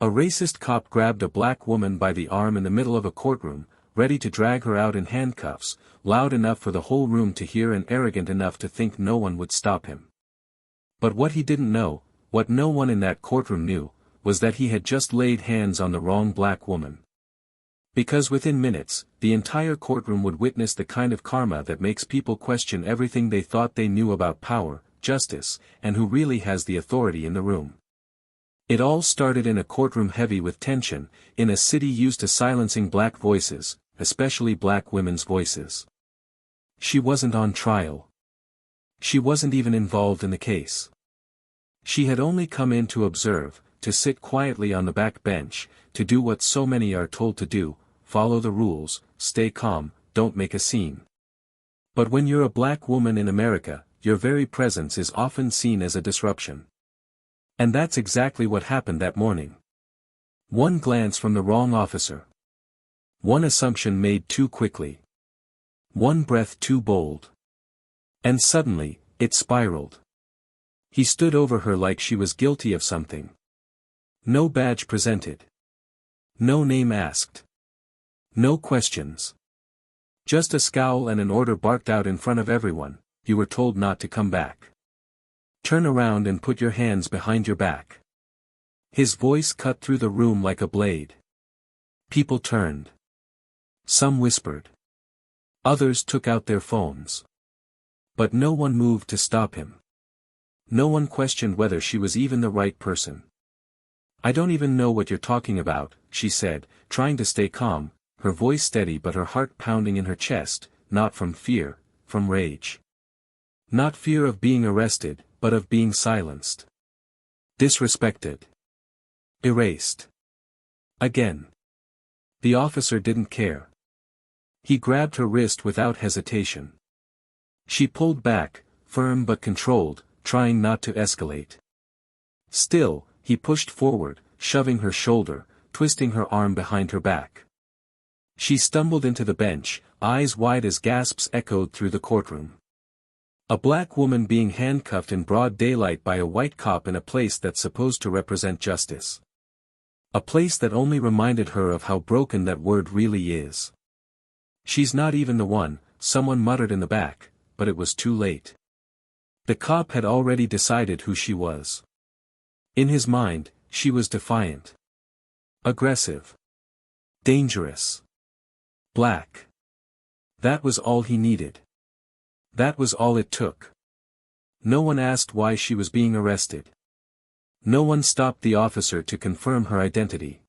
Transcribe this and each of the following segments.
A racist cop grabbed a black woman by the arm in the middle of a courtroom, ready to drag her out in handcuffs, loud enough for the whole room to hear and arrogant enough to think no one would stop him. But what he didn't know, what no one in that courtroom knew, was that he had just laid hands on the wrong black woman. Because within minutes, the entire courtroom would witness the kind of karma that makes people question everything they thought they knew about power, justice, and who really has the authority in the room. It all started in a courtroom heavy with tension, in a city used to silencing black voices, especially black women's voices. She wasn't on trial. She wasn't even involved in the case. She had only come in to observe, to sit quietly on the back bench, to do what so many are told to do, follow the rules, stay calm, don't make a scene. But when you're a black woman in America, your very presence is often seen as a disruption. And that's exactly what happened that morning. One glance from the wrong officer. One assumption made too quickly. One breath too bold. And suddenly, it spiraled. He stood over her like she was guilty of something. No badge presented. No name asked. No questions. Just a scowl and an order barked out in front of everyone: you were told not to come back. Turn around and put your hands behind your back. His voice cut through the room like a blade. People turned. Some whispered. Others took out their phones. But no one moved to stop him. No one questioned whether she was even the right person. I don't even know what you're talking about, she said, trying to stay calm, her voice steady but her heart pounding in her chest, not from fear, from rage. Not fear of being arrested, but of being silenced. Disrespected. Erased. Again. The officer didn't care. He grabbed her wrist without hesitation. She pulled back, firm but controlled, trying not to escalate. Still, he pushed forward, shoving her shoulder, twisting her arm behind her back. She stumbled into the bench, eyes wide as gasps echoed through the courtroom. A black woman being handcuffed in broad daylight by a white cop in a place that's supposed to represent justice. A place that only reminded her of how broken that word really is. She's not even the one, someone muttered in the back, but it was too late. The cop had already decided who she was. In his mind, she was defiant. Aggressive. Dangerous. Black. That was all he needed. That was all it took. No one asked why she was being arrested. No one stopped the officer to confirm her identity.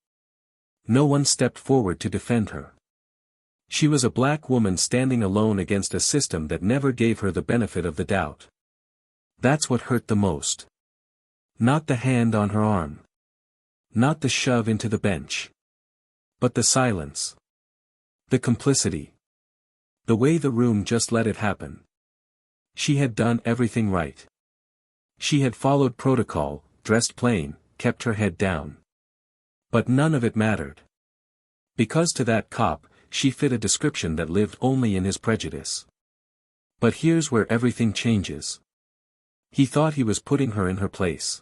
No one stepped forward to defend her. She was a black woman standing alone against a system that never gave her the benefit of the doubt. That's what hurt the most. Not the hand on her arm. Not the shove into the bench. But the silence. The complicity. The way the room just let it happen. She had done everything right. She had followed protocol, dressed plain, kept her head down. But none of it mattered. Because to that cop, she fit a description that lived only in his prejudice. But here's where everything changes. He thought he was putting her in her place.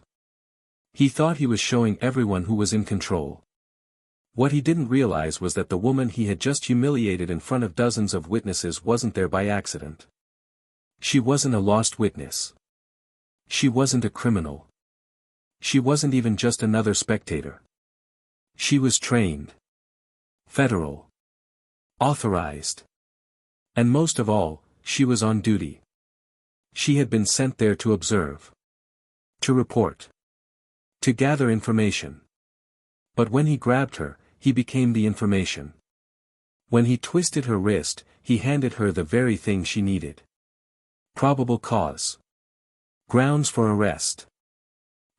He thought he was showing everyone who was in control. What he didn't realize was that the woman he had just humiliated in front of dozens of witnesses wasn't there by accident. She wasn't a lost witness. She wasn't a criminal. She wasn't even just another spectator. She was trained. Federal. Authorized. And most of all, she was on duty. She had been sent there to observe. To report. To gather information. But when he grabbed her, he became the information. When he twisted her wrist, he handed her the very thing she needed. Probable cause. Grounds for arrest.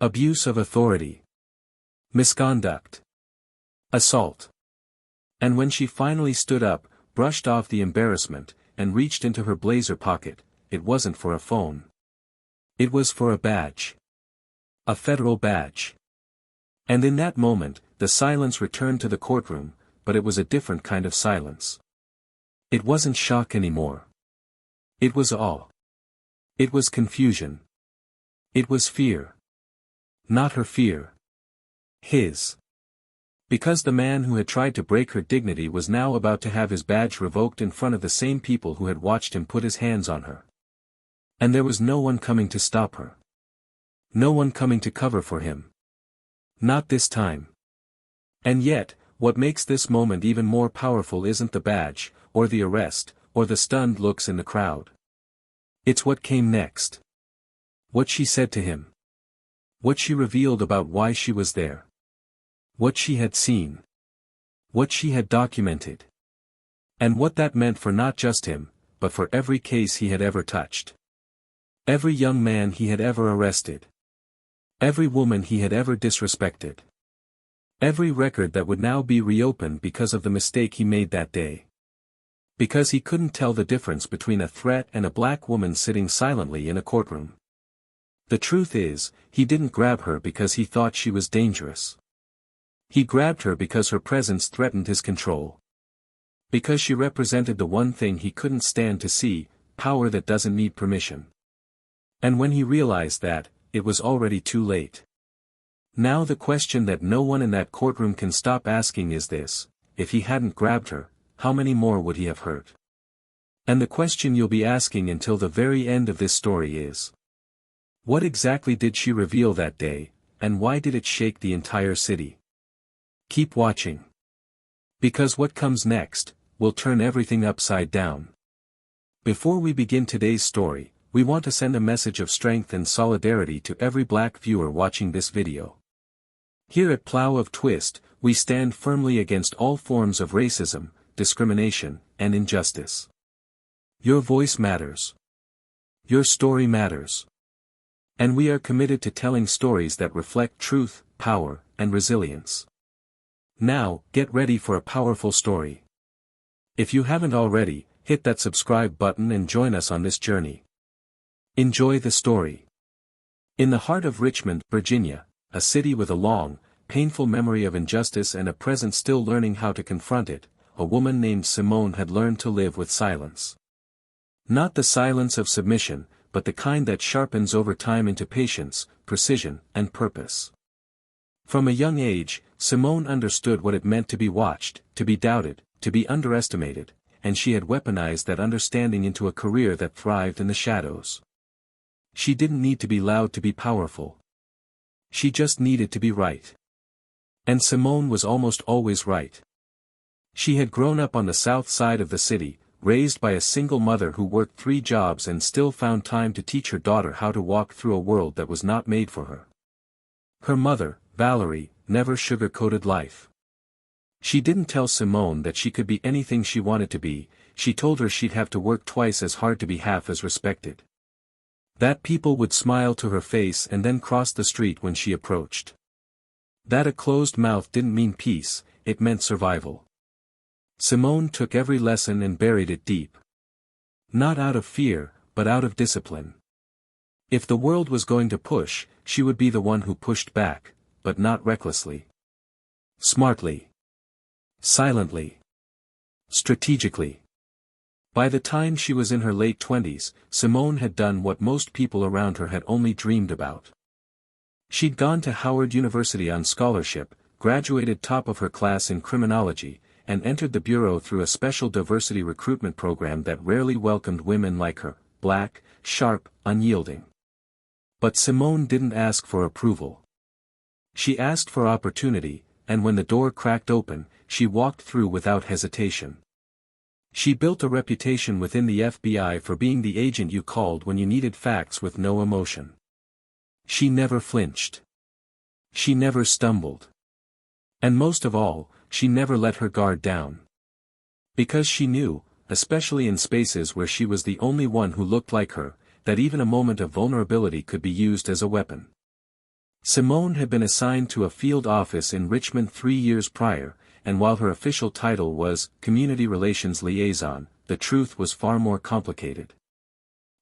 Abuse of authority. Misconduct. Assault. And when she finally stood up, brushed off the embarrassment, and reached into her blazer pocket, it wasn't for a phone. It was for a badge. A federal badge. And in that moment, the silence returned to the courtroom, but it was a different kind of silence. It wasn't shock anymore. It was awe. It was confusion. It was fear. Not her fear. His. Because the man who had tried to break her dignity was now about to have his badge revoked in front of the same people who had watched him put his hands on her. And there was no one coming to stop her. No one coming to cover for him. Not this time. And yet, what makes this moment even more powerful isn't the badge, or the arrest, or the stunned looks in the crowd. It's what came next. What she said to him. What she revealed about why she was there. What she had seen. What she had documented. And what that meant for not just him, but for every case he had ever touched. Every young man he had ever arrested. Every woman he had ever disrespected. Every record that would now be reopened because of the mistake he made that day. Because he couldn't tell the difference between a threat and a black woman sitting silently in a courtroom. The truth is, he didn't grab her because he thought she was dangerous. He grabbed her because her presence threatened his control. Because she represented the one thing he couldn't stand to see, power that doesn't need permission. And when he realized that, it was already too late. Now the question that no one in that courtroom can stop asking is this: if he hadn't grabbed her, how many more would he have hurt? And the question you'll be asking until the very end of this story is: what exactly did she reveal that day, and why did it shake the entire city? Keep watching. Because what comes next will turn everything upside down. Before we begin today's story, we want to send a message of strength and solidarity to every black viewer watching this video. Here at Plow of Twist, we stand firmly against all forms of racism, discrimination, and injustice. Your voice matters. Your story matters. And we are committed to telling stories that reflect truth, power, and resilience. Now, get ready for a powerful story. If you haven't already, hit that subscribe button and join us on this journey. Enjoy the story. In the heart of Richmond, Virginia, a city with a long, painful memory of injustice and a present still learning how to confront it, a woman named Simone had learned to live with silence. Not the silence of submission, but the kind that sharpens over time into patience, precision, and purpose. From a young age, Simone understood what it meant to be watched, to be doubted, to be underestimated, and she had weaponized that understanding into a career that thrived in the shadows. She didn't need to be loud to be powerful. She just needed to be right. And Simone was almost always right. She had grown up on the south side of the city, raised by a single mother who worked 3 jobs and still found time to teach her daughter how to walk through a world that was not made for her. Her mother, Valerie, never sugar-coated life. She didn't tell Simone that she could be anything she wanted to be, she told her she'd have to work twice as hard to be half as respected. That people would smile to her face and then cross the street when she approached. That a closed mouth didn't mean peace, it meant survival. Simone took every lesson and buried it deep. Not out of fear, but out of discipline. If the world was going to push, she would be the one who pushed back, but not recklessly. Smartly. Silently. Strategically. By the time she was in her late 20s, Simone had done what most people around her had only dreamed about. She'd gone to Howard University on scholarship, graduated top of her class in criminology, and entered the bureau through a special diversity recruitment program that rarely welcomed women like her, black, sharp, unyielding. But Simone didn't ask for approval. She asked for opportunity, and when the door cracked open, she walked through without hesitation. She built a reputation within the FBI for being the agent you called when you needed facts with no emotion. She never flinched. She never stumbled. And most of all, she never let her guard down. Because she knew, especially in spaces where she was the only one who looked like her, that even a moment of vulnerability could be used as a weapon. Simone had been assigned to a field office in Richmond 3 years prior, and while her official title was Community Relations Liaison, the truth was far more complicated.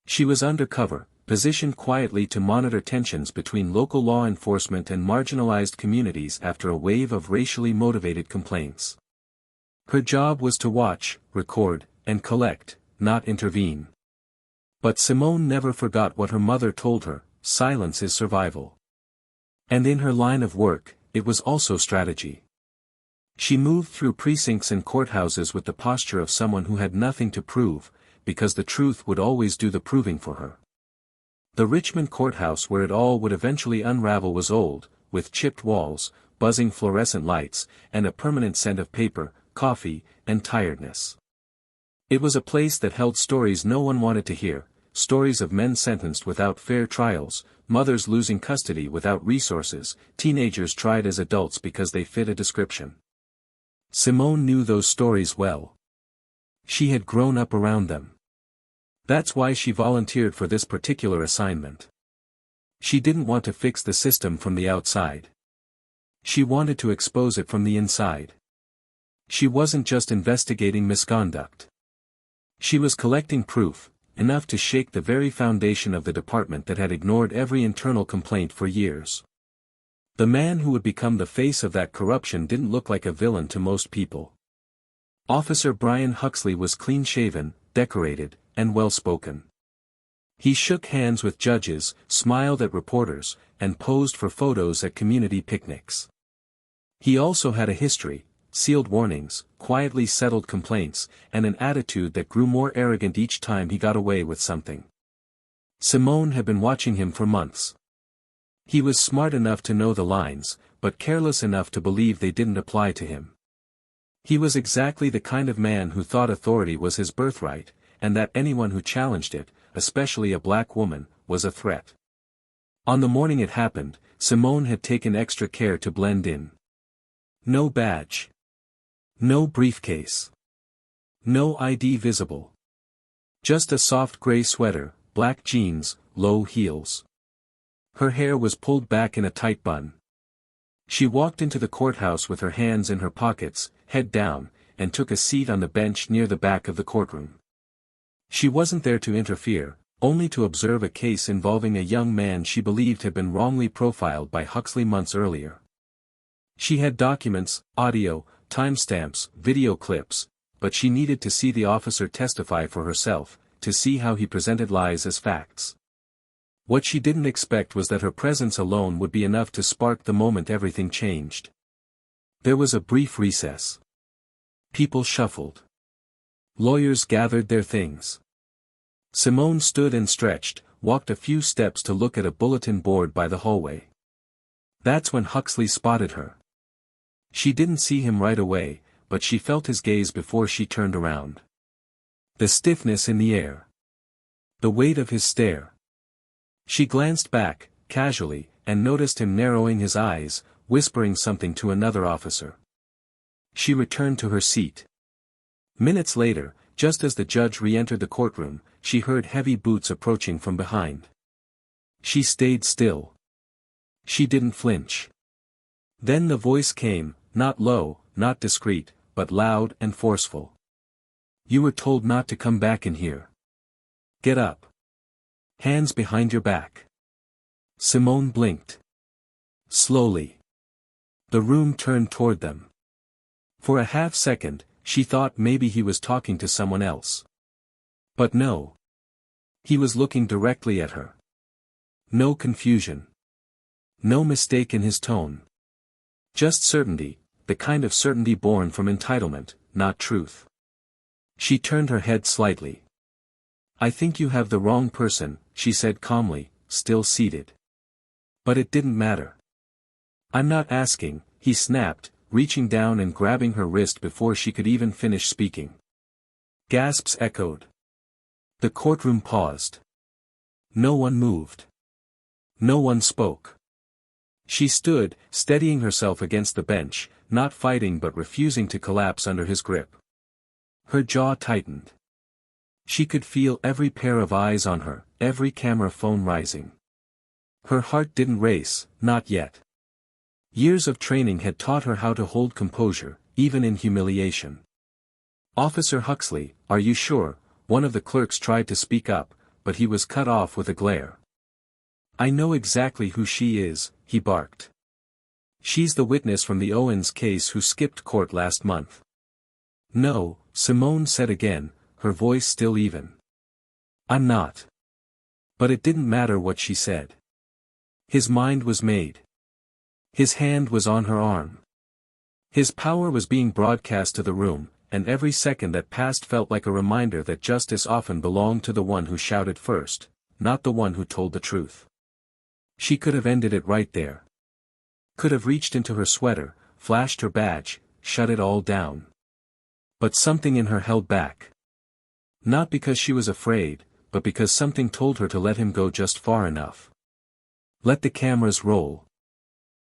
She was undercover, positioned quietly to monitor tensions between local law enforcement and marginalized communities after a wave of racially motivated complaints. Her job was to watch, record, and collect, not intervene. But Simone never forgot what her mother told her: silence is survival. And in her line of work, it was also strategy. She moved through precincts and courthouses with the posture of someone who had nothing to prove, because the truth would always do the proving for her. The Richmond courthouse where it all would eventually unravel was old, with chipped walls, buzzing fluorescent lights, and a permanent scent of paper, coffee, and tiredness. It was a place that held stories no one wanted to hear, stories of men sentenced without fair trials, mothers losing custody without resources, teenagers tried as adults because they fit a description. Simone knew those stories well. She had grown up around them. That's why she volunteered for this particular assignment. She didn't want to fix the system from the outside. She wanted to expose it from the inside. She wasn't just investigating misconduct. She was collecting proof, enough to shake the very foundation of the department that had ignored every internal complaint for years. The man who would become the face of that corruption didn't look like a villain to most people. Officer Brian Huxley was clean-shaven, decorated, and well-spoken. He shook hands with judges, smiled at reporters, and posed for photos at community picnics. He also had a history, sealed warnings, quietly settled complaints, and an attitude that grew more arrogant each time he got away with something. Simone had been watching him for months. He was smart enough to know the lines, but careless enough to believe they didn't apply to him. He was exactly the kind of man who thought authority was his birthright, and that anyone who challenged it, especially a black woman, was a threat. On the morning it happened, Simone had taken extra care to blend in. No badge. No briefcase. No ID visible. Just a soft gray sweater, black jeans, low heels. Her hair was pulled back in a tight bun. She walked into the courthouse with her hands in her pockets, head down, and took a seat on the bench near the back of the courtroom. She wasn't there to interfere, only to observe a case involving a young man she believed had been wrongly profiled by Huxley months earlier. She had documents, audio, timestamps, video clips, but she needed to see the officer testify for herself, to see how he presented lies as facts. What she didn't expect was that her presence alone would be enough to spark the moment everything changed. There was a brief recess. People shuffled. Lawyers gathered their things. Simone stood and stretched, walked a few steps to look at a bulletin board by the hallway. That's when Huxley spotted her. She didn't see him right away, but she felt his gaze before she turned around. The stiffness in the air. The weight of his stare. She glanced back, casually, and noticed him narrowing his eyes, whispering something to another officer. She returned to her seat. Minutes later, just as the judge re-entered the courtroom, she heard heavy boots approaching from behind. She stayed still. She didn't flinch. Then the voice came, not low, not discreet, but loud and forceful. You were told not to come back in here. Get up. Hands behind your back. Simone blinked. Slowly. The room turned toward them. For a half second, she thought maybe he was talking to someone else. But no. He was looking directly at her. No confusion. No mistake in his tone. Just certainty, the kind of certainty born from entitlement, not truth. She turned her head slightly. I think you have the wrong person, she said calmly, still seated. But it didn't matter. I'm not asking, he snapped, reaching down and grabbing her wrist before she could even finish speaking. Gasps echoed. The courtroom paused. No one moved. No one spoke. She stood, steadying herself against the bench, not fighting but refusing to collapse under his grip. Her jaw tightened. She could feel every pair of eyes on her, every camera phone rising. Her heart didn't race, not yet. Years of training had taught her how to hold composure, even in humiliation. Officer Huxley, are you sure? One of the clerks tried to speak up, but he was cut off with a glare. I know exactly who she is, he barked. She's the witness from the Owens case who skipped court last month. No, Simone said again, her voice still even. I'm not. But it didn't matter what she said. His mind was made. His hand was on her arm. His power was being broadcast to the room, and every second that passed felt like a reminder that justice often belonged to the one who shouted first, not the one who told the truth. She could have ended it right there. Could have reached into her sweater, flashed her badge, shut it all down. But something in her held back. Not because she was afraid, but because something told her to let him go just far enough. Let the cameras roll.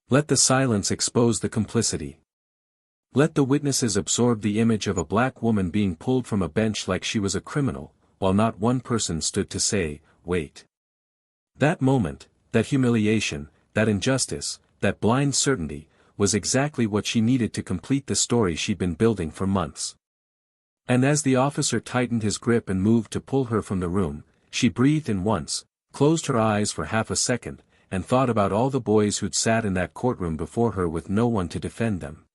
Let the silence expose the complicity. Let the witnesses absorb the image of a black woman being pulled from a bench like she was a criminal, while not one person stood to say, wait. That moment, that humiliation, that injustice, that blind certainty, was exactly what she needed to complete the story she'd been building for months. And as the officer tightened his grip and moved to pull her from the room, she breathed in once, closed her eyes for half a second, and thought about all the boys who'd sat in that courtroom before her with no one to defend them.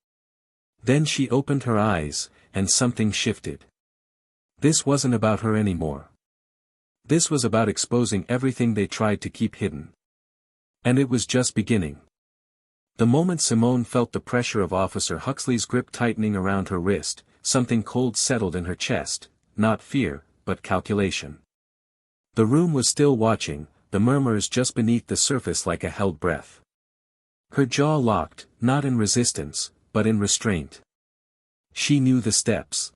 Then she opened her eyes, and something shifted. This wasn't about her anymore. This was about exposing everything they tried to keep hidden. And it was just beginning. The moment Simone felt the pressure of Officer Huxley's grip tightening around her wrist, something cold settled in her chest, not fear, but calculation. The room was still watching, the murmurs just beneath the surface like a held breath. Her jaw locked, not in resistance, but in restraint. She knew the steps.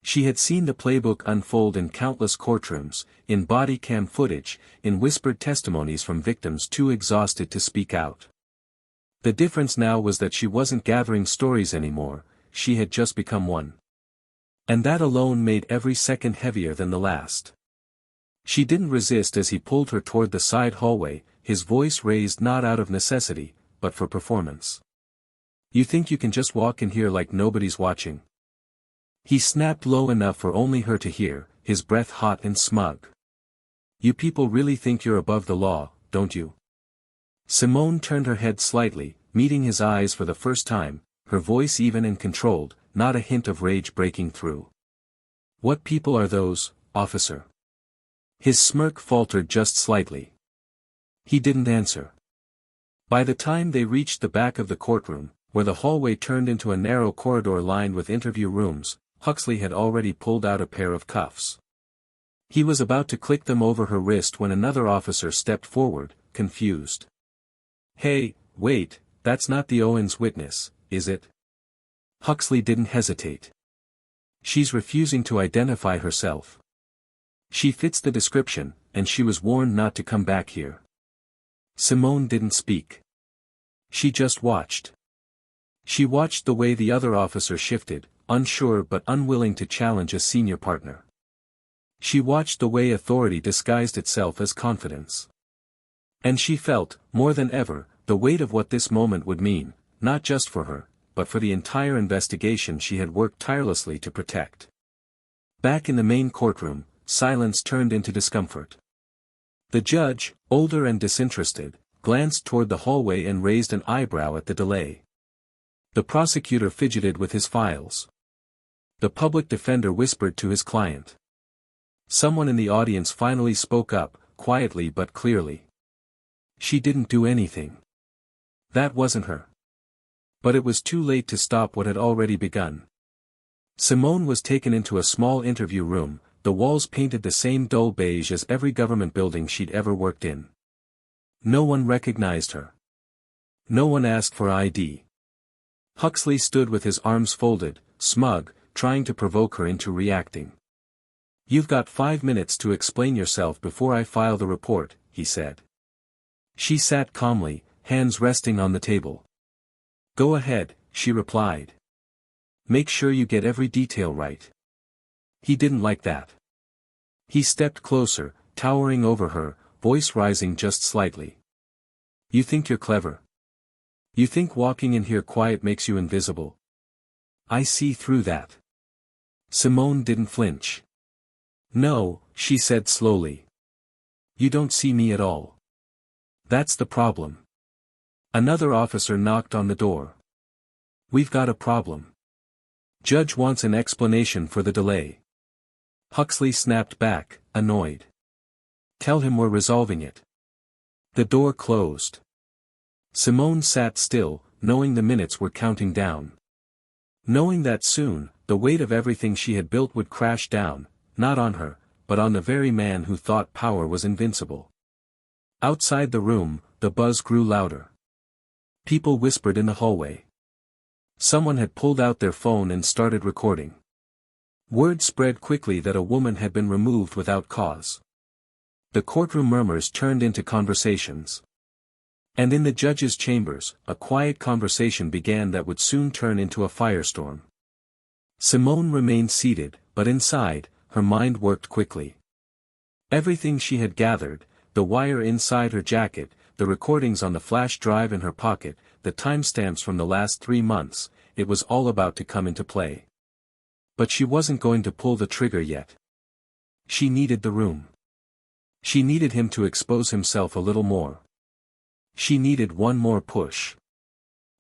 She had seen the playbook unfold in countless courtrooms, in body cam footage, in whispered testimonies from victims too exhausted to speak out. The difference now was that she wasn't gathering stories anymore, she had just become one. And that alone made every second heavier than the last. She didn't resist as he pulled her toward the side hallway, his voice raised not out of necessity, but for performance. You think you can just walk in here like nobody's watching? He snapped low enough for only her to hear, his breath hot and smug. You people really think you're above the law, don't you? Simone turned her head slightly, meeting his eyes for the first time, her voice even and controlled, not a hint of rage breaking through. What people are those, officer? His smirk faltered just slightly. He didn't answer. By the time they reached the back of the courtroom, where the hallway turned into a narrow corridor lined with interview rooms, Huxley had already pulled out a pair of cuffs. He was about to click them over her wrist when another officer stepped forward, confused. Hey, wait, that's not the Owens witness, is it? Huxley didn't hesitate. She's refusing to identify herself. She fits the description, and she was warned not to come back here. Simone didn't speak. She just watched. She watched the way the other officer shifted, unsure but unwilling to challenge a senior partner. She watched the way authority disguised itself as confidence. And she felt, more than ever, the weight of what this moment would mean, not just for her, but for the entire investigation she had worked tirelessly to protect. Back in the main courtroom, silence turned into discomfort. The judge, older and disinterested, glanced toward the hallway and raised an eyebrow at the delay. The prosecutor fidgeted with his files. The public defender whispered to his client. Someone in the audience finally spoke up, quietly but clearly. She didn't do anything. That wasn't her. But it was too late to stop what had already begun. Simone was taken into a small interview room, the walls painted the same dull beige as every government building she'd ever worked in. No one recognized her. No one asked for ID. Huxley stood with his arms folded, smug, trying to provoke her into reacting. You've got 5 minutes to explain yourself before I file the report, he said. She sat calmly, hands resting on the table. Go ahead, she replied. Make sure you get every detail right. He didn't like that. He stepped closer, towering over her, voice rising just slightly. You think you're clever? You think walking in here quiet makes you invisible? I see through that. Simone didn't flinch. No, she said slowly. You don't see me at all. That's the problem. Another officer knocked on the door. We've got a problem. Judge wants an explanation for the delay. Huxley snapped back, annoyed. Tell him we're resolving it. The door closed. Simone sat still, knowing the minutes were counting down. knowing that soon, the weight of everything she had built would crash down, not on her, but on the very man who thought power was invincible. Outside the room, the buzz grew louder. People whispered in the hallway. Someone had pulled out their phone and started recording. Word spread quickly that a woman had been removed without cause. The courtroom murmurs turned into conversations. And in the judge's chambers, a quiet conversation began that would soon turn into a firestorm. Simone remained seated, but inside, her mind worked quickly. Everything she had gathered, the wire inside her jacket, the recordings on the flash drive in her pocket, the timestamps from the last 3 months, it was all about to come into play. But she wasn't going to pull the trigger yet. She needed the room. She needed him to expose himself a little more. She needed one more push.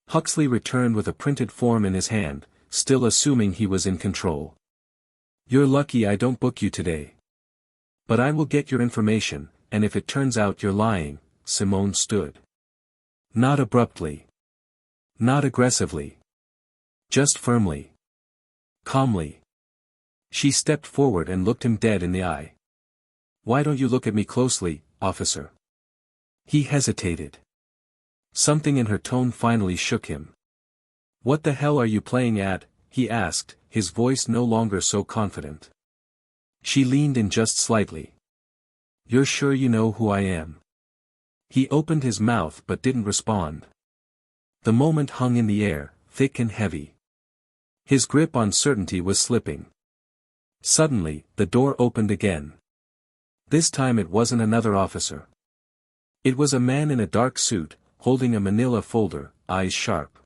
Huxley returned with a printed form in his hand, still assuming he was in control. "You're lucky I don't book you today. But I will get your information, and if it turns out you're lying," Simone stood. Not abruptly. Not aggressively. Just firmly. Calmly. She stepped forward and looked him dead in the eye. "Why don't you look at me closely, officer?" He hesitated. Something in her tone finally shook him. "What the hell are you playing at?" he asked, his voice no longer so confident. She leaned in just slightly. "You're sure you know who I am?" He opened his mouth but didn't respond. The moment hung in the air, thick and heavy. His grip on certainty was slipping. Suddenly, the door opened again. This time it wasn't another officer. It was a man in a dark suit, holding a manila folder, eyes sharp.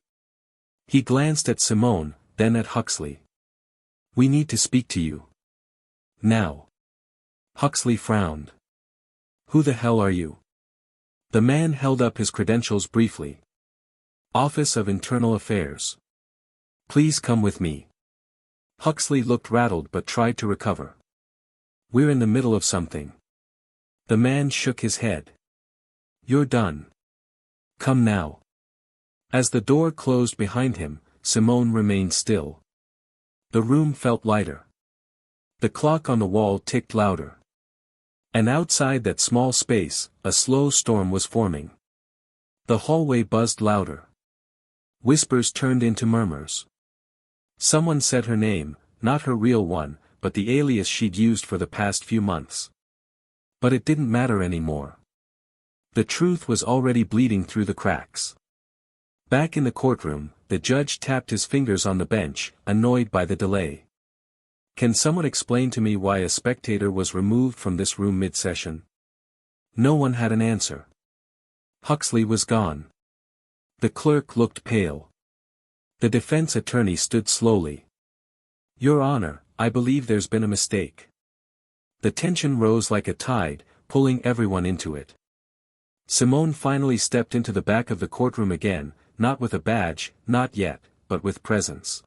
He glanced at Simone, then at Huxley. "We need to speak to you. Now." Huxley frowned. "Who the hell are you?" The man held up his credentials briefly. "Office of Internal Affairs. Please come with me." Huxley looked rattled but tried to recover. "We're in the middle of something." The man shook his head. "You're done. Come now." As the door closed behind him, Simone remained still. The room felt lighter. The clock on the wall ticked louder. And outside that small space, a slow storm was forming. The hallway buzzed louder. Whispers turned into murmurs. Someone said her name, not her real one, but the alias she'd used for the past few months. But it didn't matter anymore. The truth was already bleeding through the cracks. Back in the courtroom, the judge tapped his fingers on the bench, annoyed by the delay. "Can someone explain to me why a spectator was removed from this room mid-session?" No one had an answer. Huxley was gone. The clerk looked pale. The defense attorney stood slowly. "Your Honor, I believe there's been a mistake." The tension rose like a tide, pulling everyone into it. Simone finally stepped into the back of the courtroom again, not with a badge, not yet, but with presence.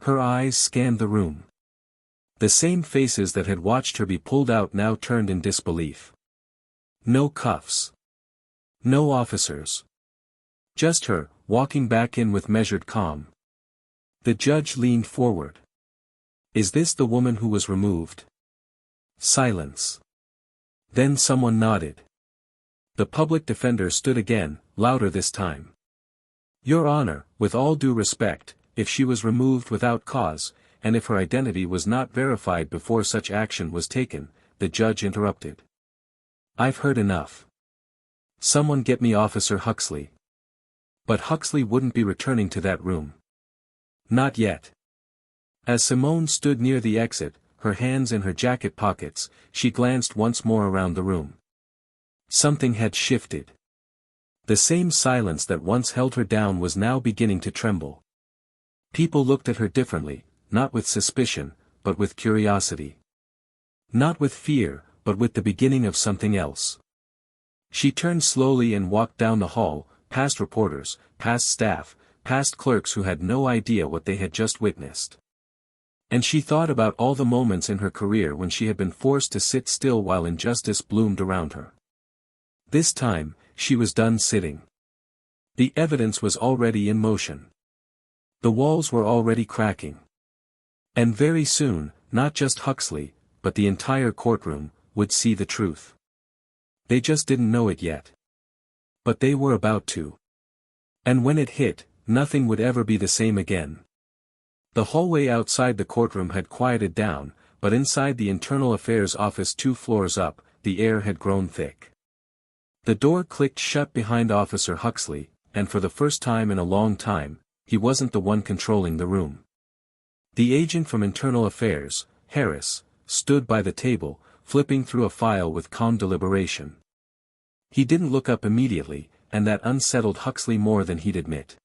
Her eyes scanned the room. The same faces that had watched her be pulled out now turned in disbelief. No cuffs. No officers. Just her, walking back in with measured calm. The judge leaned forward. "Is this the woman who was removed?" Silence. Then someone nodded. The public defender stood again, louder this time. "Your Honor, with all due respect, if she was removed without cause, and if her identity was not verified before such action was taken," the judge interrupted. "I've heard enough. Someone get me Officer Huxley." But Huxley wouldn't be returning to that room. Not yet. As Simone stood near the exit, her hands in her jacket pockets, she glanced once more around the room. Something had shifted. The same silence that once held her down was now beginning to tremble. People looked at her differently, not with suspicion, but with curiosity. Not with fear, but with the beginning of something else. She turned slowly and walked down the hall, past reporters, past staff, past clerks who had no idea what they had just witnessed. And she thought about all the moments in her career when she had been forced to sit still while injustice bloomed around her. This time, she was done sitting. The evidence was already in motion. The walls were already cracking. And very soon, not just Huxley, but the entire courtroom, would see the truth. They just didn't know it yet. But they were about to. And when it hit, nothing would ever be the same again. The hallway outside the courtroom had quieted down, but inside the Internal Affairs office 2 floors up, the air had grown thick. The door clicked shut behind Officer Huxley, and for the first time in a long time, he wasn't the one controlling the room. The agent from Internal Affairs, Harris, stood by the table, flipping through a file with calm deliberation. He didn't look up immediately, and that unsettled Huxley more than he'd admit.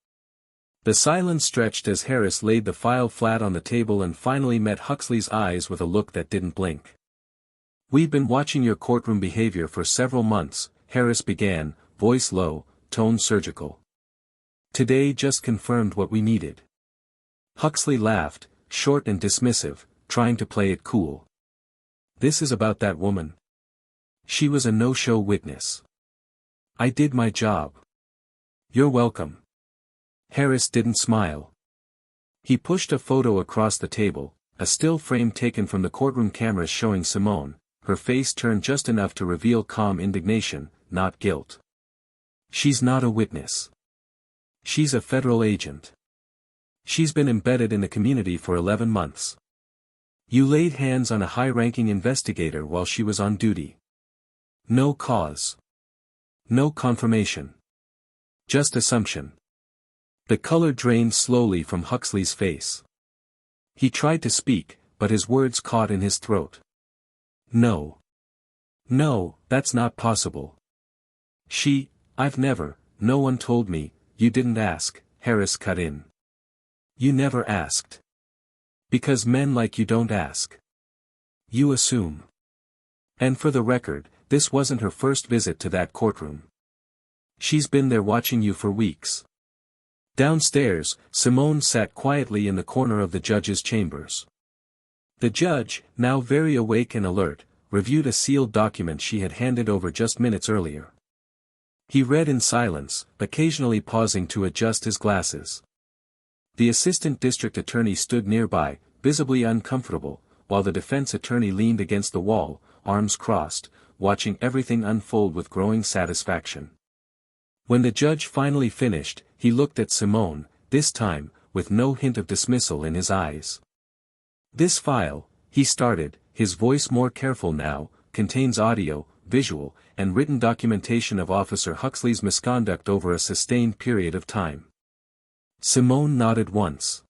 The silence stretched as Harris laid the file flat on the table and finally met Huxley's eyes with a look that didn't blink. "We've been watching your courtroom behavior for several months," Harris began, voice low, tone surgical. "Today just confirmed what we needed." Huxley laughed, short and dismissive, trying to play it cool. "This is about that woman. She was a no-show witness. I did my job." "You're welcome." Harris didn't smile. He pushed a photo across the table, a still frame taken from the courtroom cameras showing Simone, her face turned just enough to reveal calm indignation, not guilt. "She's not a witness. She's a federal agent. She's been embedded in the community for 11 months. You laid hands on a high-ranking investigator while she was on duty. No cause. No confirmation. Just assumption." The color drained slowly from Huxley's face. He tried to speak, but his words caught in his throat. "No. No, that's not possible. I've never, no one told me, you didn't ask," Harris cut in. "You never asked. Because men like you don't ask. You assume. And for the record, this wasn't her first visit to that courtroom. She's been there watching you for weeks." Downstairs, Simone sat quietly in the corner of the judge's chambers. The judge, now very awake and alert, reviewed a sealed document she had handed over just minutes earlier. He read in silence, occasionally pausing to adjust his glasses. The assistant district attorney stood nearby, visibly uncomfortable, while the defense attorney leaned against the wall, arms crossed, watching everything unfold with growing satisfaction. When the judge finally finished, he looked at Simone, this time, with no hint of dismissal in his eyes. "This file," he started, his voice more careful now, "contains audio, visual, and written documentation of Officer Huxley's misconduct over a sustained period of time." Simone nodded once.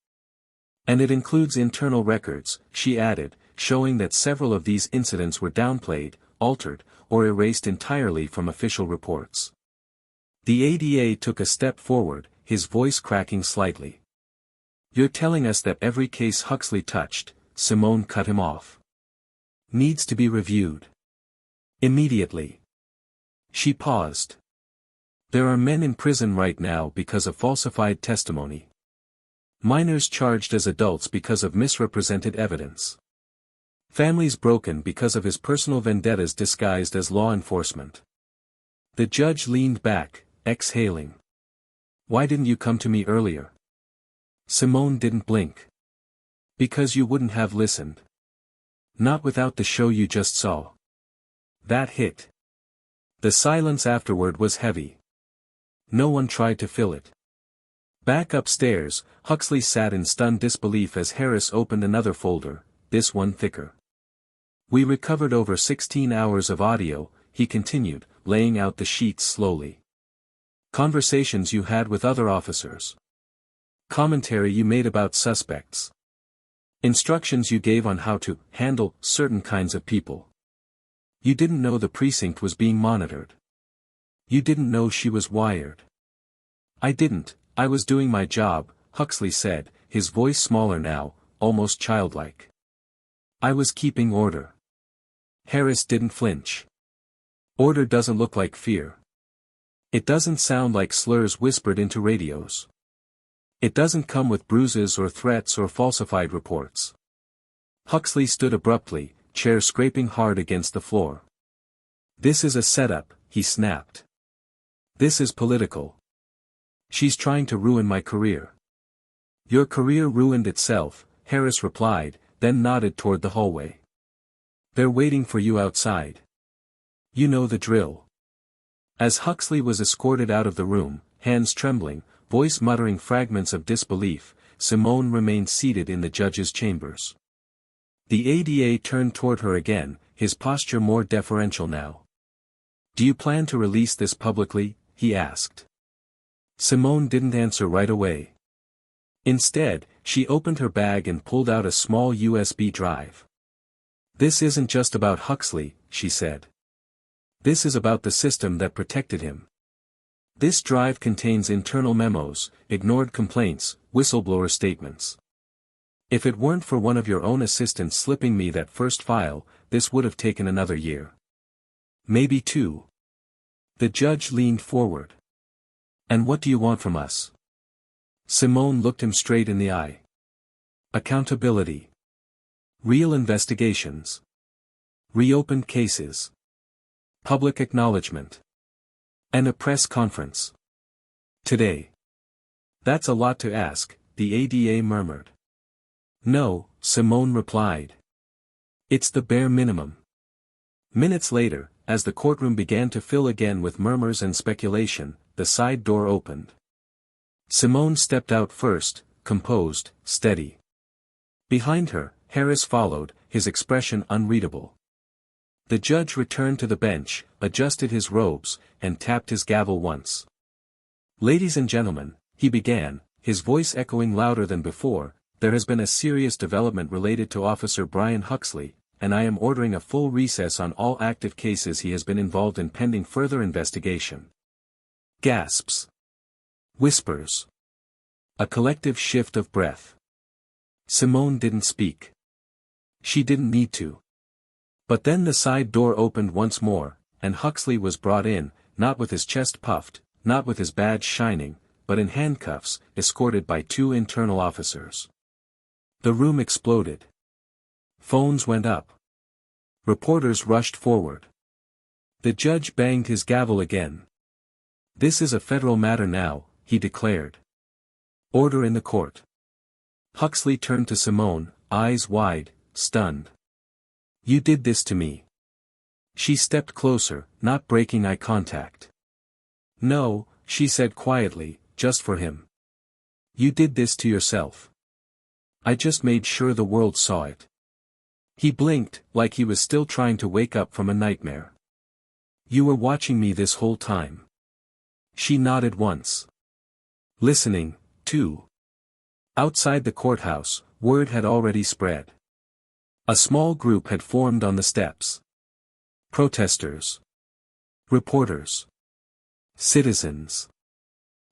"And it includes internal records," she added, showing that several of these incidents were downplayed, altered, or erased entirely from official reports. The ADA took a step forward, his voice cracking slightly. "You're telling us that every case Huxley touched," Simone cut him off, "needs to be reviewed immediately." She paused. "There are men in prison right now because of falsified testimony. Minors charged as adults because of misrepresented evidence. Families broken because of his personal vendettas disguised as law enforcement." The judge leaned back, exhaling. "Why didn't you come to me earlier?" Simone didn't blink. "Because you wouldn't have listened. Not without the show you just saw." That hit. The silence afterward was heavy. No one tried to fill it. Back upstairs, Huxley sat in stunned disbelief as Harris opened another folder, this one thicker. "We recovered over 16 hours of audio," he continued, laying out the sheets slowly. "Conversations you had with other officers. Commentary you made about suspects. Instructions you gave on how to handle certain kinds of people. You didn't know the precinct was being monitored. You didn't know she was wired." "I didn't, I was doing my job," Huxley said, his voice smaller now, almost childlike. "I was keeping order." Harris didn't flinch. "Order doesn't look like fear. It doesn't sound like slurs whispered into radios. It doesn't come with bruises or threats or falsified reports." Huxley stood abruptly, chair scraping hard against the floor. "This is a setup," he snapped. "This is political. She's trying to ruin my career. Your career ruined itself, Harris replied, then nodded toward the hallway. They're waiting for you outside. You know the drill. As Huxley was escorted out of the room, hands trembling, voice muttering fragments of disbelief, Simone remained seated in the judge's chambers. The ADA turned toward her again, his posture more deferential now. Do you plan to release this publicly? He asked. Simone didn't answer right away. Instead, she opened her bag and pulled out a small USB drive. This isn't just about Huxley, she said. This is about the system that protected him. This drive contains internal memos, ignored complaints, whistleblower statements. If it weren't for one of your own assistants slipping me that first file, this would have taken another year. Maybe two. The judge leaned forward. And what do you want from us? Simone looked him straight in the eye. Accountability. Real investigations. Reopened cases. Public acknowledgement. And a press conference. Today. That's a lot to ask, the ADA murmured. No, Simone replied. It's the bare minimum. Minutes later, as the courtroom began to fill again with murmurs and speculation, the side door opened. Simone stepped out first, composed, steady. Behind her, Harris followed, his expression unreadable. The judge returned to the bench, adjusted his robes, and tapped his gavel once. Ladies and gentlemen, he began, his voice echoing louder than before, there has been a serious development related to Officer Brian Huxley, and I am ordering a full recess on all active cases he has been involved in pending further investigation. Gasps. Whispers. A collective shift of breath. Simone didn't speak. She didn't need to. But then the side door opened once more, and Huxley was brought in, not with his chest puffed, not with his badge shining, but in handcuffs, escorted by two internal officers. The room exploded. Phones went up. Reporters rushed forward. The judge banged his gavel again. This is a federal matter now, he declared. Order in the court. Huxley turned to Simone, eyes wide, stunned. You did this to me. She stepped closer, not breaking eye contact. No, she said quietly, just for him. You did this to yourself. I just made sure the world saw it. He blinked, like he was still trying to wake up from a nightmare. You were watching me this whole time. She nodded once. Listening, too. Outside the courthouse, word had already spread. A small group had formed on the steps. Protesters. Reporters. Citizens.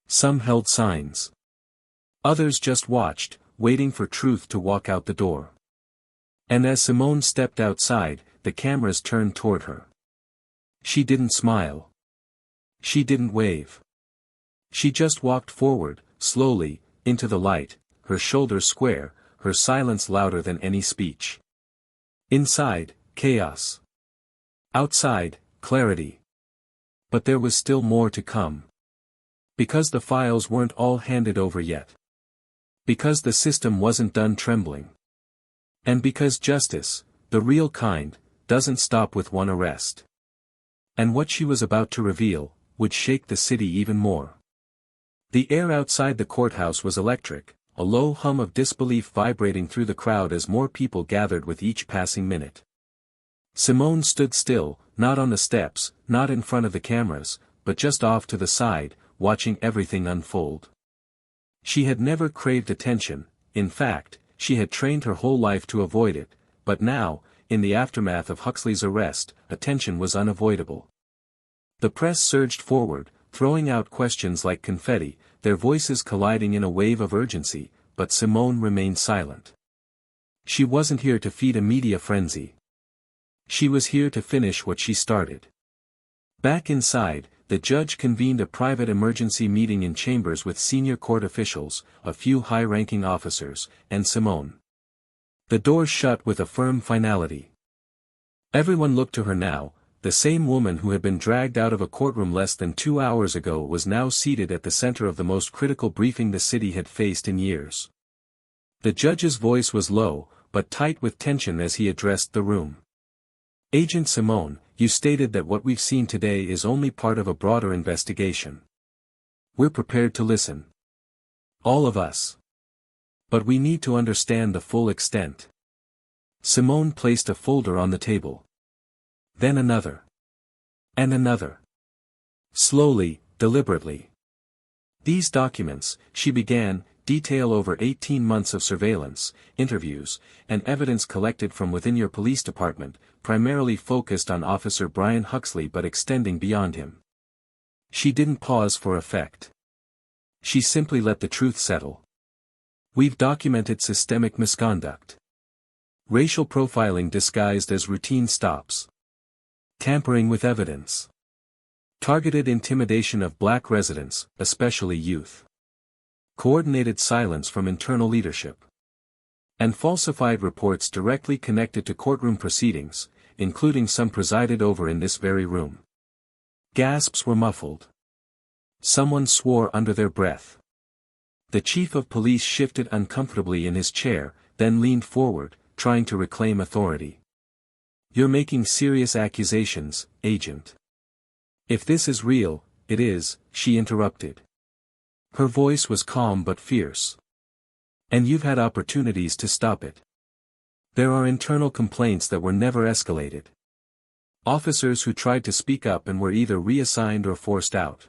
Some held signs. Others just watched, waiting for truth to walk out the door. And as Simone stepped outside, the cameras turned toward her. She didn't smile. She didn't wave. She just walked forward, slowly, into the light, her shoulders square, her silence louder than any speech. Inside, chaos. Outside, clarity. But there was still more to come. Because the files weren't all handed over yet. Because the system wasn't done trembling. And because justice, the real kind, doesn't stop with one arrest. And what she was about to reveal, would shake the city even more. The air outside the courthouse was electric, a low hum of disbelief vibrating through the crowd as more people gathered with each passing minute. Simone stood still, not on the steps, not in front of the cameras, but just off to the side, watching everything unfold. She had never craved attention, in fact, she had trained her whole life to avoid it, but now, in the aftermath of Huxley's arrest, attention was unavoidable. The press surged forward, throwing out questions like confetti, their voices colliding in a wave of urgency, but Simone remained silent. She wasn't here to feed a media frenzy. She was here to finish what she started. Back inside, the judge convened a private emergency meeting in chambers with senior court officials, a few high-ranking officers, and Simone. The doors shut with a firm finality. Everyone looked to her now. The same woman who had been dragged out of a courtroom less than 2 hours ago was now seated at the center of the most critical briefing the city had faced in years. The judge's voice was low, but tight with tension as he addressed the room. Agent Simone, you stated that what we've seen today is only part of a broader investigation. We're prepared to listen. All of us. But we need to understand the full extent. Simone placed a folder on the table. Then another. And another. Slowly, deliberately. These documents, she began, detail over 18 months of surveillance, interviews, and evidence collected from within your police department, primarily focused on Officer Brian Huxley but extending beyond him. She didn't pause for effect. She simply let the truth settle. We've documented systemic misconduct. Racial profiling disguised as routine stops. Tampering with evidence. Targeted intimidation of black residents, especially youth. Coordinated silence from internal leadership. And falsified reports directly connected to courtroom proceedings, including some presided over in this very room. Gasps were muffled. Someone swore under their breath. The chief of police shifted uncomfortably in his chair, then leaned forward, trying to reclaim authority. You're making serious accusations, Agent. If this is real, it is, she interrupted. Her voice was calm but fierce. And you've had opportunities to stop it. There are internal complaints that were never escalated. Officers who tried to speak up and were either reassigned or forced out.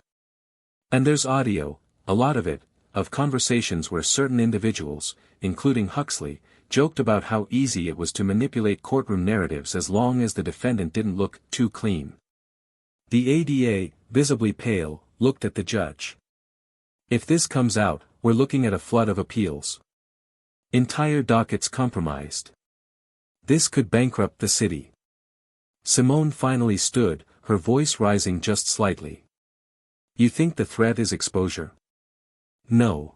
And there's audio, a lot of it, of conversations where certain individuals, including Huxley, joked about how easy it was to manipulate courtroom narratives as long as the defendant didn't look too clean. The ADA, visibly pale, looked at the judge. If this comes out, we're looking at a flood of appeals. Entire dockets compromised. This could bankrupt the city. Simone finally stood, her voice rising just slightly. You think the threat is exposure? No.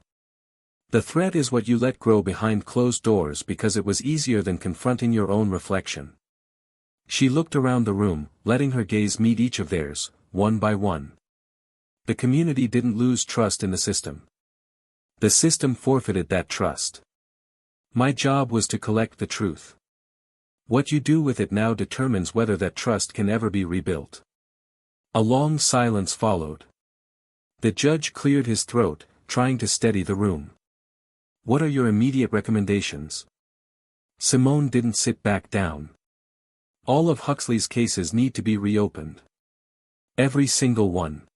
The threat is what you let grow behind closed doors because it was easier than confronting your own reflection. She looked around the room, letting her gaze meet each of theirs, one by one. The community didn't lose trust in the system. The system forfeited that trust. My job was to collect the truth. What you do with it now determines whether that trust can ever be rebuilt. A long silence followed. The judge cleared his throat, trying to steady the room. What are your immediate recommendations? Simone didn't sit back down. All of Huxley's cases need to be reopened. Every single one.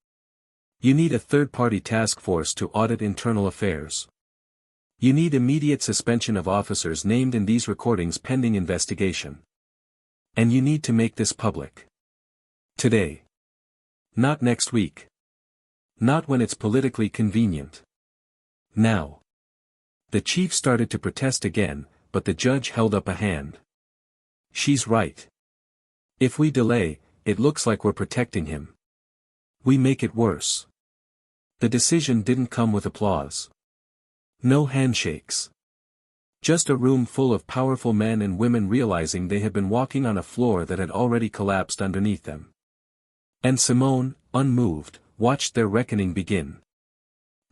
You need a third-party task force to audit internal affairs. You need immediate suspension of officers named in these recordings pending investigation. And you need to make this public. Today. Not next week. Not when it's politically convenient. Now. The chief started to protest again, but the judge held up a hand. She's right. If we delay, it looks like we're protecting him. We make it worse. The decision didn't come with applause. No handshakes. Just a room full of powerful men and women realizing they had been walking on a floor that had already collapsed underneath them. And Simone, unmoved, watched their reckoning begin.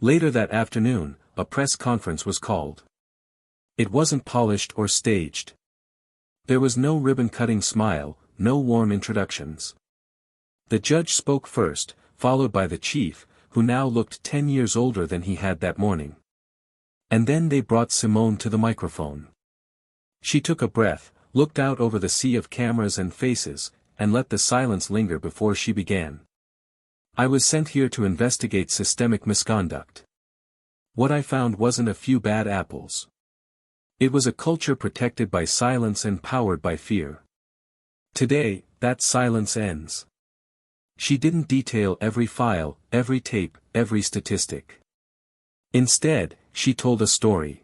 Later that afternoon, a press conference was called. It wasn't polished or staged. There was no ribbon-cutting smile, no warm introductions. The judge spoke first, followed by the chief, who now looked 10 years older than he had that morning. And then they brought Simone to the microphone. She took a breath, looked out over the sea of cameras and faces, and let the silence linger before she began. I was sent here to investigate systemic misconduct. What I found wasn't a few bad apples. It was a culture protected by silence and powered by fear. Today, that silence ends. She didn't detail every file, every tape, every statistic. Instead, she told a story.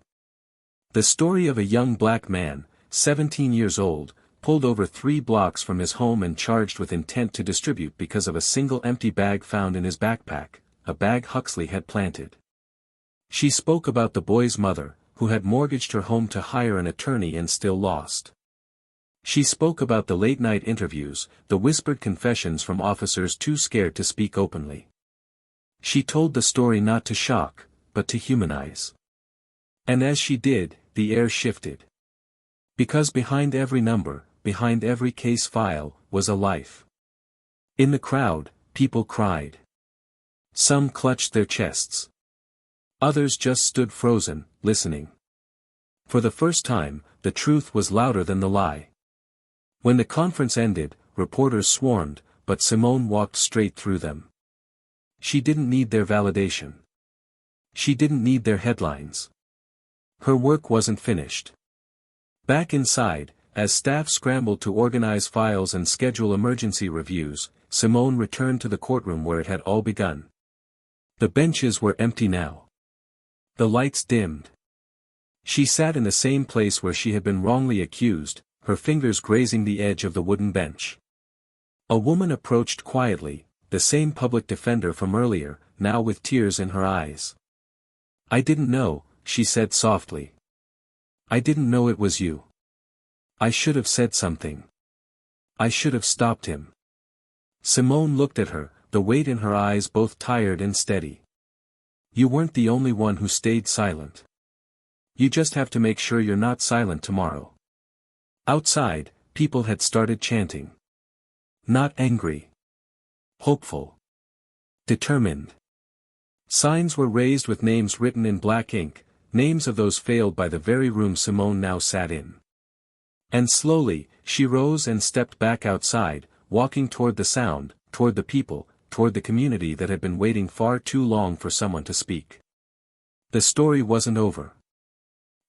The story of a young black man, 17 years old, pulled over 3 blocks from his home and charged with intent to distribute because of a single empty bag found in his backpack, a bag Huxley had planted. She spoke about the boy's mother, who had mortgaged her home to hire an attorney and still lost. She spoke about the late-night interviews, the whispered confessions from officers too scared to speak openly. She told the story not to shock, but to humanize. And as she did, the air shifted. Because behind every number, behind every case file, was a life. In the crowd, people cried. Some clutched their chests. Others just stood frozen, listening. For the first time, the truth was louder than the lie. When the conference ended, reporters swarmed, but Simone walked straight through them. She didn't need their validation. She didn't need their headlines. Her work wasn't finished. Back inside, as staff scrambled to organize files and schedule emergency reviews, Simone returned to the courtroom where it had all begun. The benches were empty now. The lights dimmed. She sat in the same place where she had been wrongly accused, her fingers grazing the edge of the wooden bench. A woman approached quietly, the same public defender from earlier, now with tears in her eyes. "I didn't know," she said softly. "I didn't know it was you. I should have said something. I should have stopped him." Simone looked at her, the weight in her eyes both tired and steady. "You weren't the only one who stayed silent. You just have to make sure you're not silent tomorrow." Outside, people had started chanting. Not angry. Hopeful. Determined. Signs were raised with names written in black ink, names of those failed by the very room Simone now sat in. And slowly, she rose and stepped back outside, walking toward the sound, toward the people, toward the community that had been waiting far too long for someone to speak. The story wasn't over.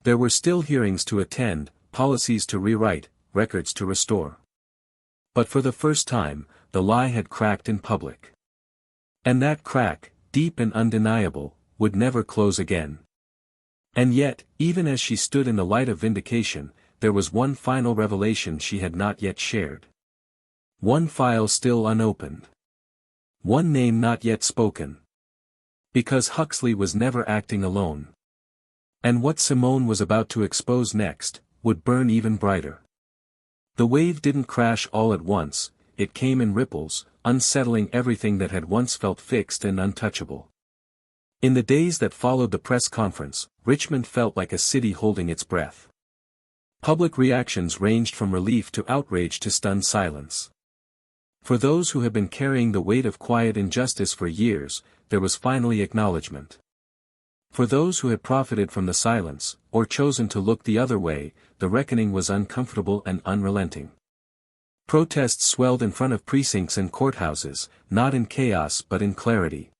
There were still hearings to attend, policies to rewrite, records to restore. But for the first time, the lie had cracked in public. And that crack, deep and undeniable, would never close again. And yet, even as she stood in the light of vindication, there was one final revelation she had not yet shared. One file still unopened. One name not yet spoken. Because Huxley was never acting alone. And what Simone was about to expose next, would burn even brighter. The wave didn't crash all at once, it came in ripples, unsettling everything that had once felt fixed and untouchable. In the days that followed the press conference, Richmond felt like a city holding its breath. Public reactions ranged from relief to outrage to stunned silence. For those who had been carrying the weight of quiet injustice for years, there was finally acknowledgement. For those who had profited from the silence, or chosen to look the other way, the reckoning was uncomfortable and unrelenting. Protests swelled in front of precincts and courthouses, not in chaos but in clarity.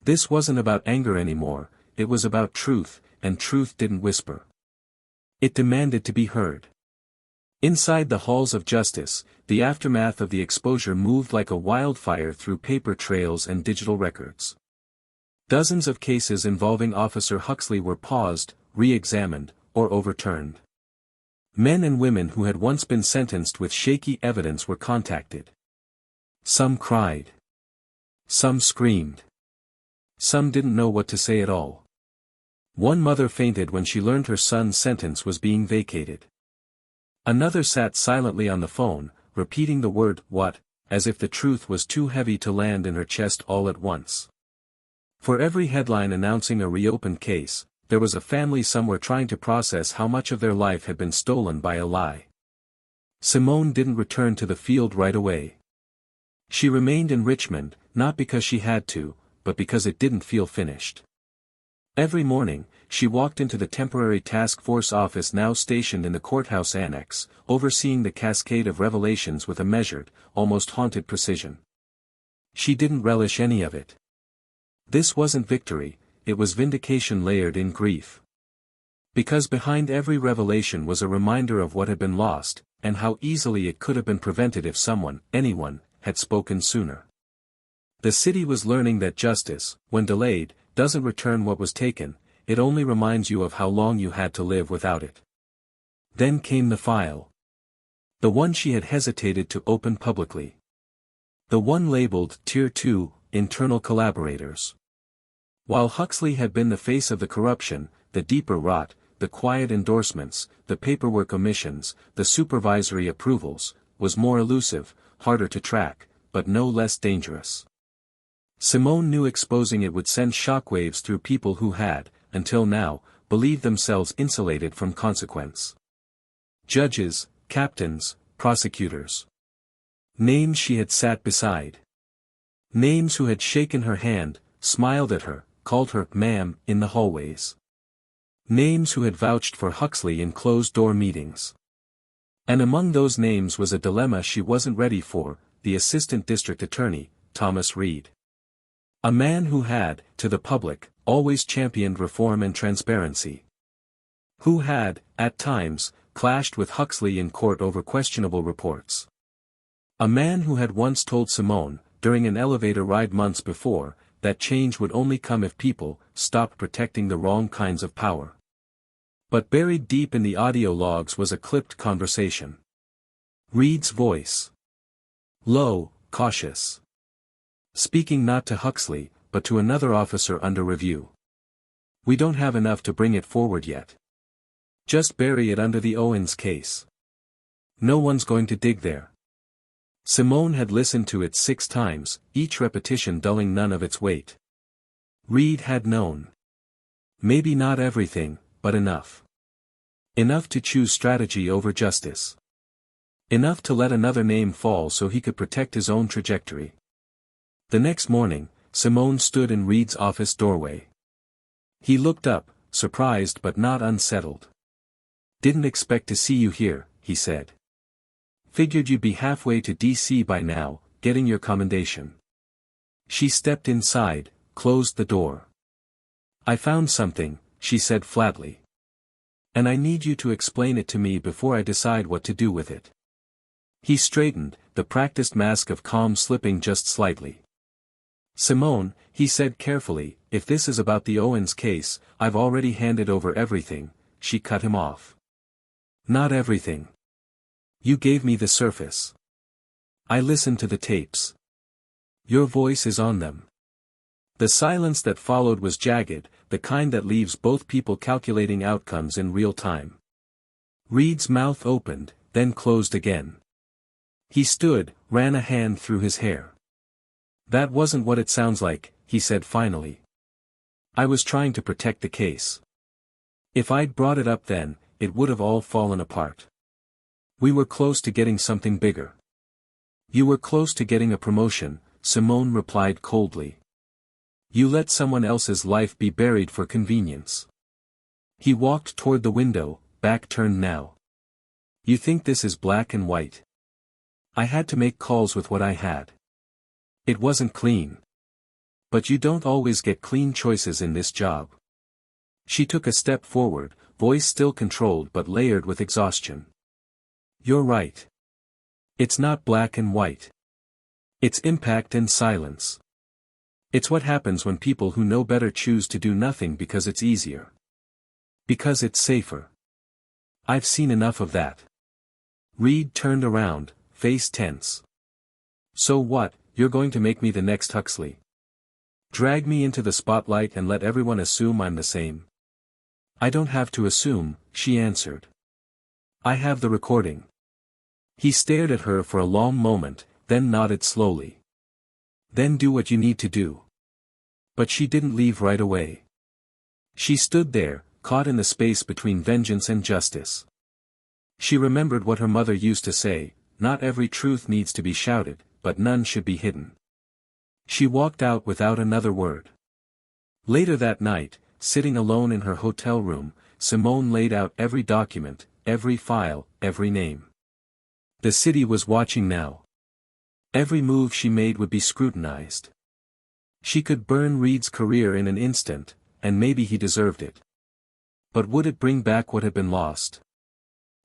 This wasn't about anger anymore, it was about truth, and truth didn't whisper. It demanded to be heard. Inside the halls of justice, the aftermath of the exposure moved like a wildfire through paper trails and digital records. Dozens of cases involving Officer Huxley were paused, re-examined, or overturned. Men and women who had once been sentenced with shaky evidence were contacted. Some cried. Some screamed. Some didn't know what to say at all. One mother fainted when she learned her son's sentence was being vacated. Another sat silently on the phone, repeating the word "what," as if the truth was too heavy to land in her chest all at once. For every headline announcing a reopened case, there was a family somewhere trying to process how much of their life had been stolen by a lie. Simone didn't return to the field right away. She remained in Richmond, not because she had to, but because it didn't feel finished. Every morning, she walked into the temporary task force office now stationed in the courthouse annex, overseeing the cascade of revelations with a measured, almost haunted precision. She didn't relish any of it. This wasn't victory, it was vindication layered in grief. Because behind every revelation was a reminder of what had been lost, and how easily it could have been prevented if someone, anyone, had spoken sooner. The city was learning that justice, when delayed, doesn't return what was taken, it only reminds you of how long you had to live without it. Then came the file. The one she had hesitated to open publicly. The one labeled Tier 2, Internal Collaborators. While Huxley had been the face of the corruption, the deeper rot, the quiet endorsements, the paperwork omissions, the supervisory approvals, was more elusive, harder to track, but no less dangerous. Simone knew exposing it would send shockwaves through people who had, until now, believed themselves insulated from consequence. Judges, captains, prosecutors. Names she had sat beside. Names who had shaken her hand, smiled at her, called her ma'am in the hallways. Names who had vouched for Huxley in closed-door meetings. And among those names was a dilemma she wasn't ready for, the assistant district attorney, Thomas Reed. A man who had, to the public, always championed reform and transparency. Who had, at times, clashed with Huxley in court over questionable reports. A man who had once told Simone, during an elevator ride months before, that change would only come if people stopped protecting the wrong kinds of power. But buried deep in the audio logs was a clipped conversation. Reed's voice. Low, cautious. Speaking not to Huxley, but to another officer under review. We don't have enough to bring it forward yet. Just bury it under the Owens case. No one's going to dig there. Simone had listened to it 6 times, each repetition dulling none of its weight. Reed had known. Maybe not everything, but enough. Enough to choose strategy over justice. Enough to let another name fall so he could protect his own trajectory. The next morning, Simone stood in Reed's office doorway. He looked up, surprised but not unsettled. Didn't expect to see you here, he said. Figured you'd be halfway to DC by now, getting your commendation. She stepped inside, closed the door. I found something, she said flatly. And I need you to explain it to me before I decide what to do with it. He straightened, the practiced mask of calm slipping just slightly. Simone, he said carefully, if this is about the Owens case, I've already handed over everything. She cut him off. Not everything. You gave me the surface. I listened to the tapes. Your voice is on them. The silence that followed was jagged, the kind that leaves both people calculating outcomes in real time. Reed's mouth opened, then closed again. He stood, ran a hand through his hair. That wasn't what it sounds like, he said finally. I was trying to protect the case. If I'd brought it up then, it would have all fallen apart. We were close to getting something bigger. You were close to getting a promotion, Simone replied coldly. You let someone else's life be buried for convenience. He walked toward the window, back turned now. You think this is black and white? I had to make calls with what I had. It wasn't clean. But you don't always get clean choices in this job. She took a step forward, voice still controlled but layered with exhaustion. You're right. It's not black and white. It's impact and silence. It's what happens when people who know better choose to do nothing because it's easier. Because it's safer. I've seen enough of that. Reed turned around, face tense. So what, you're going to make me the next Huxley? Drag me into the spotlight and let everyone assume I'm the same? I don't have to assume, she answered. I have the recording. He stared at her for a long moment, then nodded slowly. Then do what you need to do. But she didn't leave right away. She stood there, caught in the space between vengeance and justice. She remembered what her mother used to say, not every truth needs to be shouted, but none should be hidden. She walked out without another word. Later that night, sitting alone in her hotel room, Simone laid out every document, every file, every name. The city was watching now. Every move she made would be scrutinized. She could burn Reed's career in an instant, and maybe he deserved it. But would it bring back what had been lost?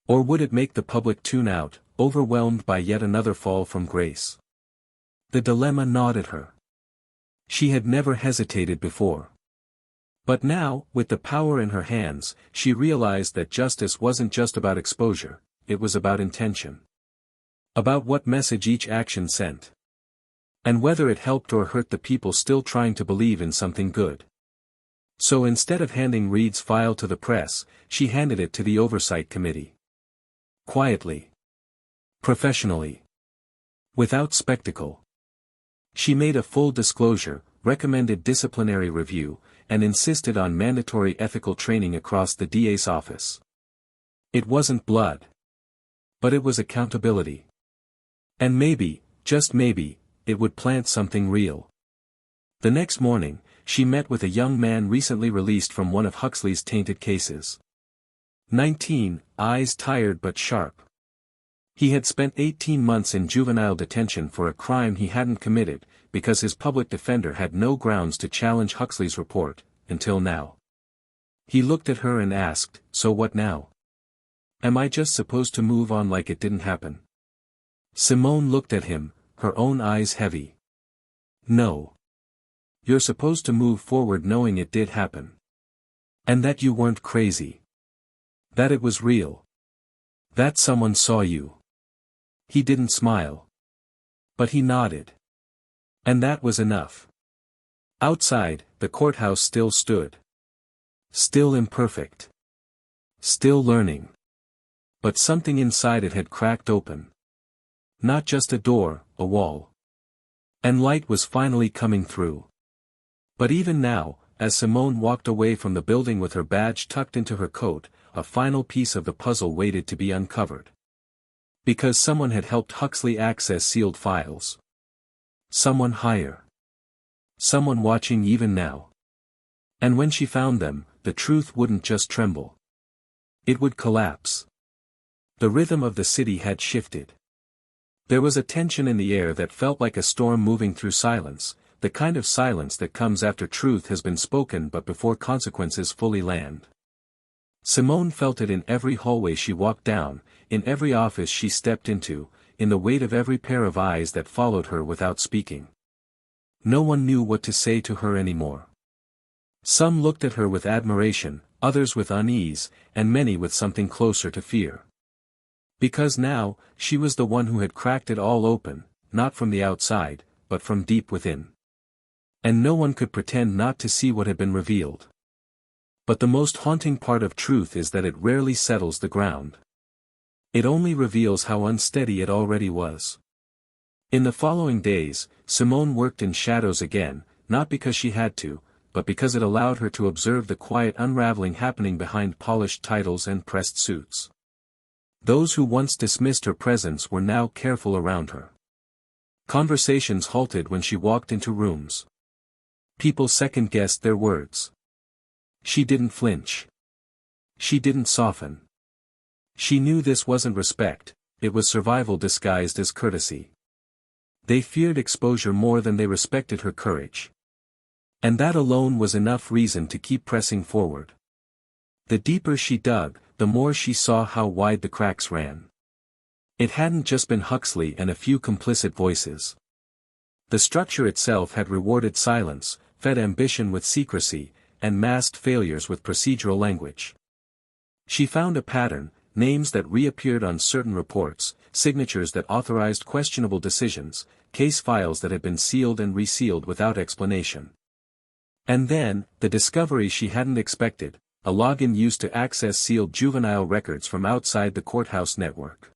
Or would it make the public tune out, overwhelmed by yet another fall from grace? The dilemma gnawed at her. She had never hesitated before. But now, with the power in her hands, she realized that justice wasn't just about exposure, it was about intention. About what message each action sent. And whether it helped or hurt the people still trying to believe in something good. So instead of handing Reed's file to the press, she handed it to the Oversight Committee. Quietly. Professionally. Without spectacle. She made a full disclosure, recommended disciplinary review, and insisted on mandatory ethical training across the DA's office. It wasn't blood. But it was accountability. And maybe, just maybe, it would plant something real. The next morning, she met with a young man recently released from one of Huxley's tainted cases. 19, eyes tired but sharp. He had spent 18 months in juvenile detention for a crime he hadn't committed, because his public defender had no grounds to challenge Huxley's report, until now. He looked at her and asked, "So what now? Am I just supposed to move on like it didn't happen?" Simone looked at him, her own eyes heavy. "No. You're supposed to move forward knowing it did happen. And that you weren't crazy. That it was real. That someone saw you." He didn't smile. But he nodded. And that was enough. Outside, the courthouse still stood. Still imperfect. Still learning. But something inside it had cracked open. Not just a door, a wall. And light was finally coming through. But even now, as Simone walked away from the building with her badge tucked into her coat, a final piece of the puzzle waited to be uncovered. Because someone had helped Huxley access sealed files. Someone higher. Someone watching even now. And when she found them, the truth wouldn't just tremble. It would collapse. The rhythm of the city had shifted. There was a tension in the air that felt like a storm moving through silence, the kind of silence that comes after truth has been spoken but before consequences fully land. Simone felt it in every hallway she walked down, in every office she stepped into, in the weight of every pair of eyes that followed her without speaking. No one knew what to say to her anymore. Some looked at her with admiration, others with unease, and many with something closer to fear. Because now, she was the one who had cracked it all open, not from the outside, but from deep within. And no one could pretend not to see what had been revealed. But the most haunting part of truth is that it rarely settles the ground. It only reveals how unsteady it already was. In the following days, Simone worked in shadows again, not because she had to, but because it allowed her to observe the quiet unraveling happening behind polished titles and pressed suits. Those who once dismissed her presence were now careful around her. Conversations halted when she walked into rooms. People second-guessed their words. She didn't flinch. She didn't soften. She knew this wasn't respect, it was survival disguised as courtesy. They feared exposure more than they respected her courage. And that alone was enough reason to keep pressing forward. The deeper she dug, the more she saw how wide the cracks ran. It hadn't just been Huxley and a few complicit voices. The structure itself had rewarded silence, fed ambition with secrecy, and masked failures with procedural language. She found a pattern, names that reappeared on certain reports, signatures that authorized questionable decisions, case files that had been sealed and resealed without explanation. And then, the discovery she hadn't expected, a login used to access sealed juvenile records from outside the courthouse network.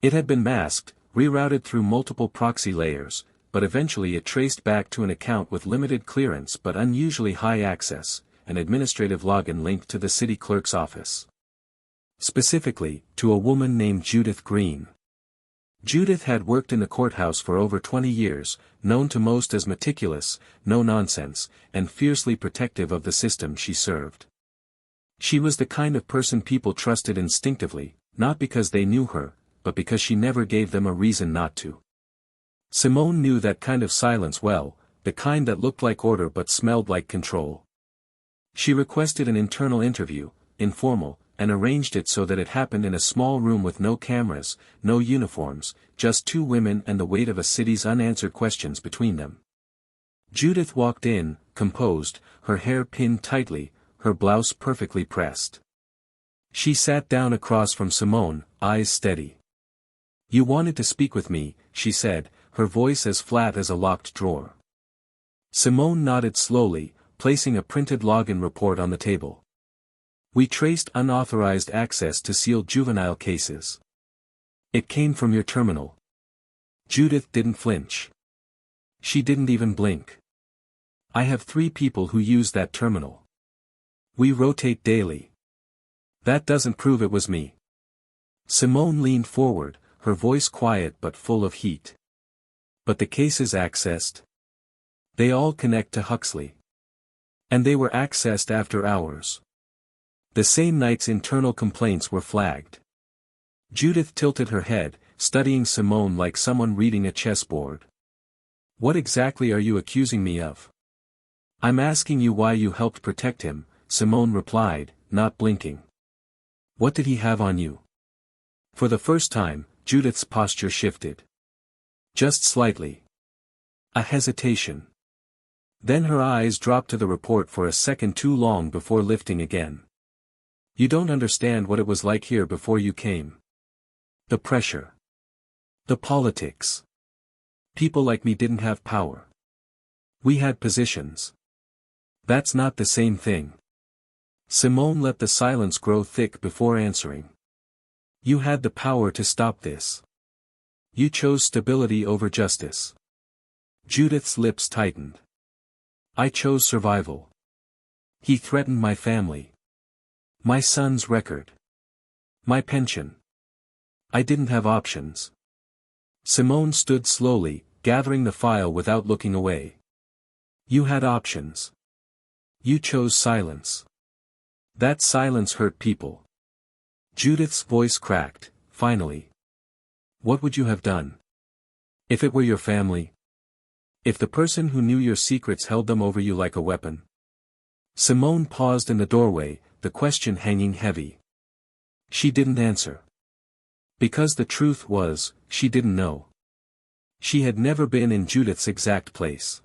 It had been masked, rerouted through multiple proxy layers, but eventually it traced back to an account with limited clearance but unusually high access, an administrative login linked to the city clerk's office. Specifically, to a woman named Judith Green. Judith had worked in the courthouse for over 20 years, known to most as meticulous, no-nonsense, and fiercely protective of the system she served. She was the kind of person people trusted instinctively, not because they knew her, but because she never gave them a reason not to. Simone knew that kind of silence well, the kind that looked like order but smelled like control. She requested an internal interview, informal, and arranged it so that it happened in a small room with no cameras, no uniforms, just two women and the weight of a city's unanswered questions between them. Judith walked in, composed, her hair pinned tightly, her blouse perfectly pressed. She sat down across from Simone, eyes steady. "You wanted to speak with me," she said, her voice as flat as a locked drawer. Simone nodded slowly, placing a printed login report on the table. "We traced unauthorized access to sealed juvenile cases. It came from your terminal." Judith didn't flinch. She didn't even blink. I have 3 people who use that terminal. We rotate daily. That doesn't prove it was me. Simone leaned forward, her voice quiet but full of heat. But the cases accessed? They all connect to Huxley. And they were accessed after hours. The same night's internal complaints were flagged. Judith tilted her head, studying Simone like someone reading a chessboard. What exactly are you accusing me of? I'm asking you why you helped protect him, Simone replied, not blinking. What did he have on you? For the first time, Judith's posture shifted. Just slightly. A hesitation. Then her eyes dropped to the report for a second too long before lifting again. You don't understand what it was like here before you came. The pressure. The politics. People like me didn't have power. We had positions. That's not the same thing. Simone let the silence grow thick before answering. You had the power to stop this. You chose stability over justice. Judith's lips tightened. I chose survival. He threatened my family. My son's record. My pension. I didn't have options. Simone stood slowly, gathering the file without looking away. You had options. You chose silence. That silence hurt people. Judith's voice cracked, finally. What would you have done? If it were your family? If the person who knew your secrets held them over you like a weapon? Simone paused in the doorway, the question hanging heavy. She didn't answer. Because the truth was, she didn't know. She had never been in Judith's exact place.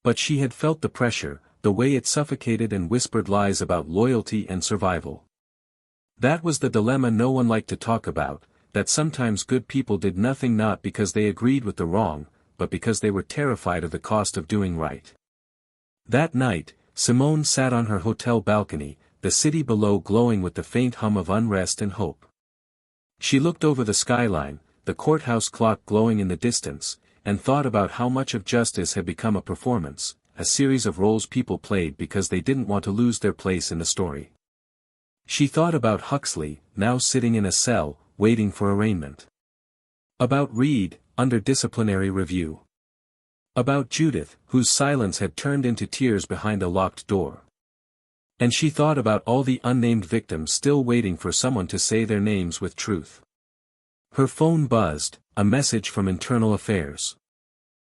But she had felt the pressure, the way it suffocated and whispered lies about loyalty and survival. That was the dilemma no one liked to talk about, that sometimes good people did nothing not because they agreed with the wrong, but because they were terrified of the cost of doing right. That night, Simone sat on her hotel balcony, the city below glowing with the faint hum of unrest and hope. She looked over the skyline, the courthouse clock glowing in the distance, and thought about how much of justice had become a performance, a series of roles people played because they didn't want to lose their place in the story. She thought about Huxley, now sitting in a cell, waiting for arraignment. About Reed, under disciplinary review. About Judith, whose silence had turned into tears behind a locked door. And she thought about all the unnamed victims still waiting for someone to say their names with truth. Her phone buzzed, a message from Internal Affairs.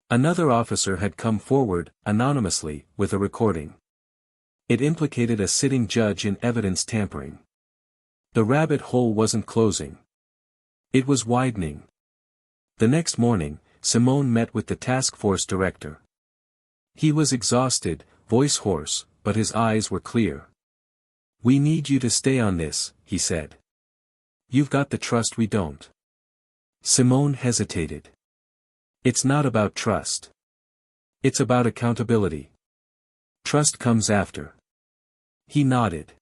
Another officer had come forward, anonymously, with a recording. It implicated a sitting judge in evidence tampering. The rabbit hole wasn't closing. It was widening. The next morning, Simone met with the task force director. He was exhausted, voice hoarse, but his eyes were clear. We need you to stay on this, he said. You've got the trust we don't. Simone hesitated. It's not about trust. It's about accountability. Trust comes after. He nodded.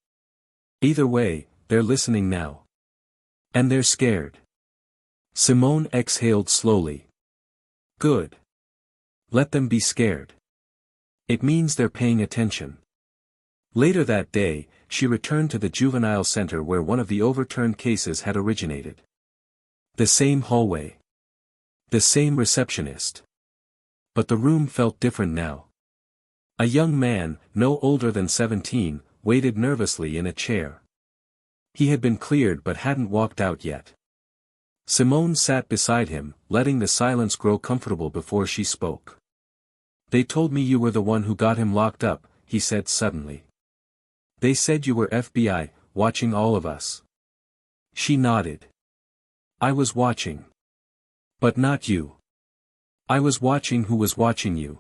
Either way, they're listening now. And they're scared. Simone exhaled slowly. Good. Let them be scared. It means they're paying attention. Later that day, she returned to the juvenile center where one of the overturned cases had originated. The same hallway. The same receptionist. But the room felt different now. A young man, no older than 17, waited nervously in a chair. He had been cleared but hadn't walked out yet. Simone sat beside him, letting the silence grow comfortable before she spoke. They told me you were the one who got him locked up, he said suddenly. They said you were FBI, watching all of us. She nodded. I was watching. But not you. I was watching who was watching you.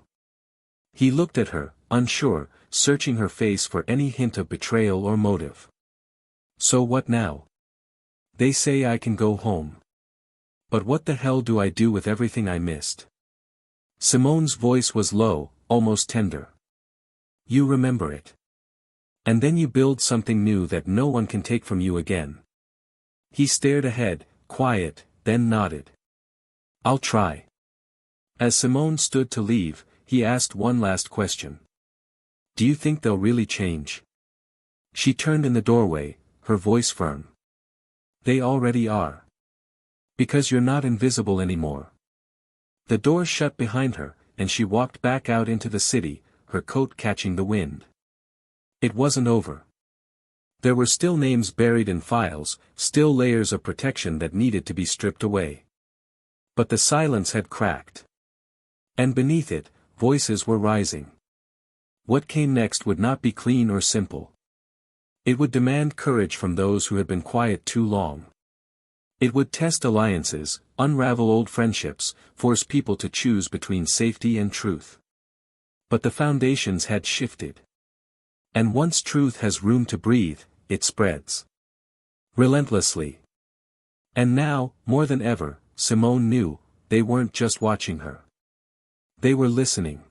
He looked at her, unsure, searching her face for any hint of betrayal or motive. So what now? They say I can go home. But what the hell do I do with everything I missed? Simone's voice was low, almost tender. You remember it. And then you build something new that no one can take from you again. He stared ahead, quiet, then nodded. I'll try. As Simone stood to leave, he asked one last question. Do you think they'll really change? She turned in the doorway, her voice firm. They already are. Because you're not invisible anymore. The door shut behind her, and she walked back out into the city, her coat catching the wind. It wasn't over. There were still names buried in files, still layers of protection that needed to be stripped away. But the silence had cracked. And beneath it, voices were rising. What came next would not be clean or simple. It would demand courage from those who had been quiet too long. It would test alliances, unravel old friendships, force people to choose between safety and truth. But the foundations had shifted. And once truth has room to breathe, it spreads. Relentlessly. And now, more than ever, Simone knew, they weren't just watching her. They were listening.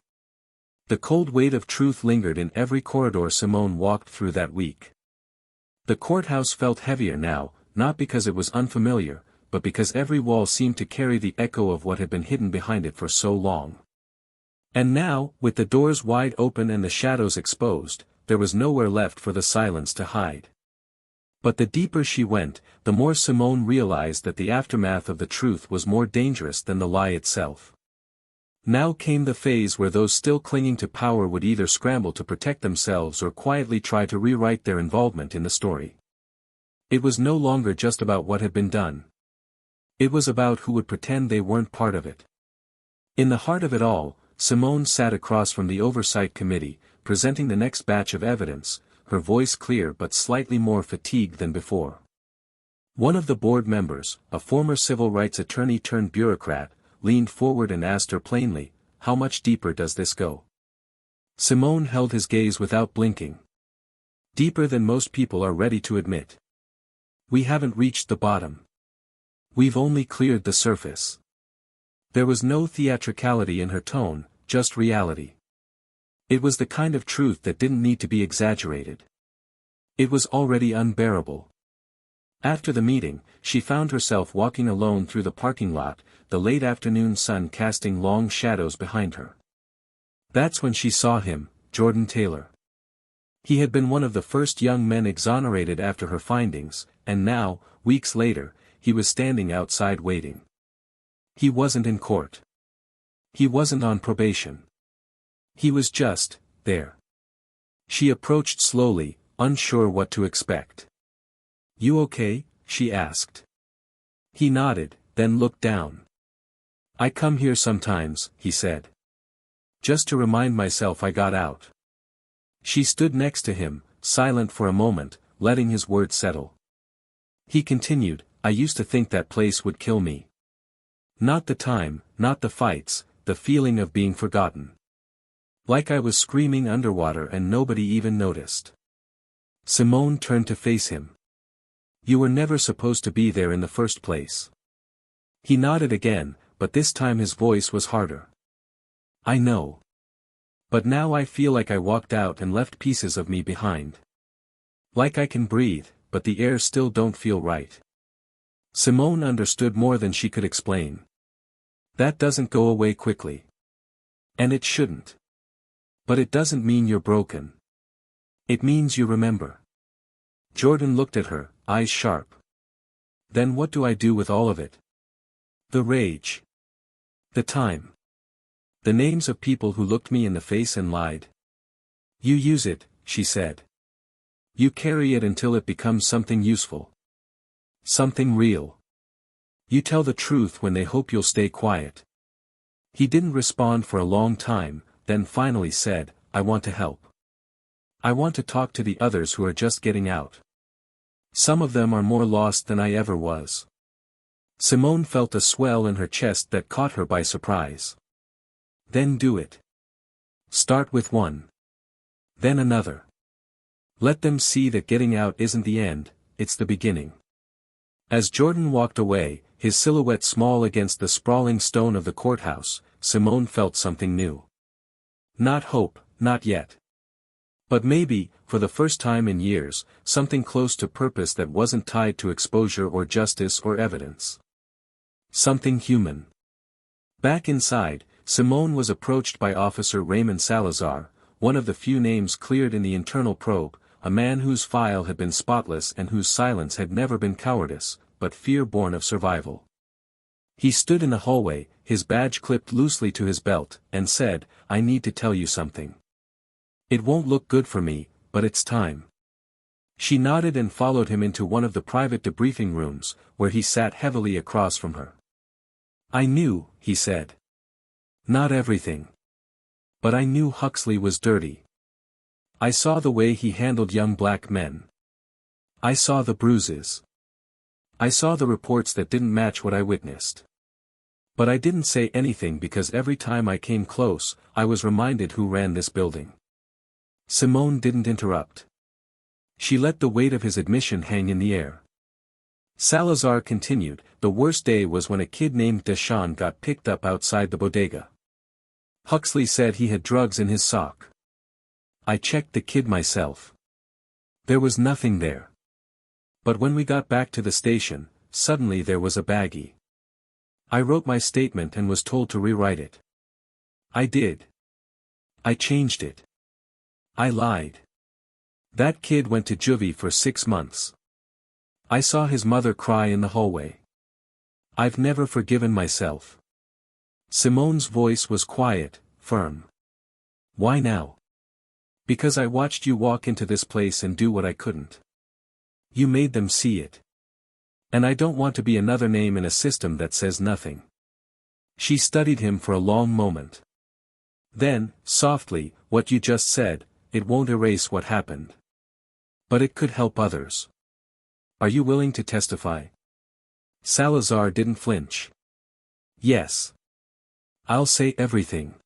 The cold weight of truth lingered in every corridor Simone walked through that week. The courthouse felt heavier now, not because it was unfamiliar, but because every wall seemed to carry the echo of what had been hidden behind it for so long. And now, with the doors wide open and the shadows exposed, there was nowhere left for the silence to hide. But the deeper she went, the more Simone realized that the aftermath of the truth was more dangerous than the lie itself. Now came the phase where those still clinging to power would either scramble to protect themselves or quietly try to rewrite their involvement in the story. It was no longer just about what had been done. It was about who would pretend they weren't part of it. In the heart of it all, Simone sat across from the Oversight Committee, presenting the next batch of evidence, her voice clear but slightly more fatigued than before. One of the board members, a former civil rights attorney turned bureaucrat, leaned forward and asked her plainly, "How much deeper does this go?" Simone held his gaze without blinking. "Deeper than most people are ready to admit. We haven't reached the bottom. We've only cleared the surface." There was no theatricality in her tone, just reality. It was the kind of truth that didn't need to be exaggerated. It was already unbearable. After the meeting, she found herself walking alone through the parking lot, the late afternoon sun casting long shadows behind her. That's when she saw him, Jordan Taylor. He had been one of the first young men exonerated after her findings, and now, weeks later, he was standing outside waiting. He wasn't in court. He wasn't on probation. He was just, there. She approached slowly, unsure what to expect. "You okay?" she asked. He nodded, then looked down. "I come here sometimes," he said. "Just to remind myself I got out." She stood next to him, silent for a moment, letting his words settle. He continued, "I used to think that place would kill me. Not the time, not the fights, the feeling of being forgotten. Like I was screaming underwater and nobody even noticed." Simone turned to face him. "You were never supposed to be there in the first place." He nodded again, but this time his voice was harder. "I know. But now I feel like I walked out and left pieces of me behind. Like I can breathe, but the air still don't feel right." Simone understood more than she could explain. "That doesn't go away quickly. And it shouldn't. But it doesn't mean you're broken. It means you remember." Jordan looked at her, eyes sharp. "Then what do I do with all of it? The rage. The time. The names of people who looked me in the face and lied." "You use it," she said. "You carry it until it becomes something useful. Something real. You tell the truth when they hope you'll stay quiet." He didn't respond for a long time, then finally said, "I want to help. I want to talk to the others who are just getting out. Some of them are more lost than I ever was." Simone felt a swell in her chest that caught her by surprise. "Then do it. Start with one. Then another. Let them see that getting out isn't the end, it's the beginning." As Jordan walked away, his silhouette small against the sprawling stone of the courthouse, Simone felt something new. Not hope, not yet. But maybe, for the first time in years, something close to purpose that wasn't tied to exposure or justice or evidence. Something human. Back inside, Simone was approached by Officer Raymond Salazar, one of the few names cleared in the internal probe, a man whose file had been spotless and whose silence had never been cowardice, but fear born of survival. He stood in the hallway, his badge clipped loosely to his belt, and said, "I need to tell you something. It won't look good for me, but it's time." She nodded and followed him into one of the private debriefing rooms, where he sat heavily across from her. "I knew," he said. "Not everything. But I knew Huxley was dirty. I saw the way he handled young black men. I saw the bruises. I saw the reports that didn't match what I witnessed. But I didn't say anything because every time I came close, I was reminded who ran this building." Simone didn't interrupt. She let the weight of his admission hang in the air. Salazar continued, "The worst day was when a kid named Deshawn got picked up outside the bodega. Huxley said he had drugs in his sock. I checked the kid myself. There was nothing there. But when we got back to the station, suddenly there was a baggie. I wrote my statement and was told to rewrite it. I did. I changed it. I lied. That kid went to juvie for 6 months. I saw his mother cry in the hallway. I've never forgiven myself." Simone's voice was quiet, firm. "Why now?" "Because I watched you walk into this place and do what I couldn't. You made them see it. And I don't want to be another name in a system that says nothing." She studied him for a long moment. Then, softly, "What you just said, it won't erase what happened. But it could help others. Are you willing to testify?" Salazar didn't flinch. "Yes. I'll say everything.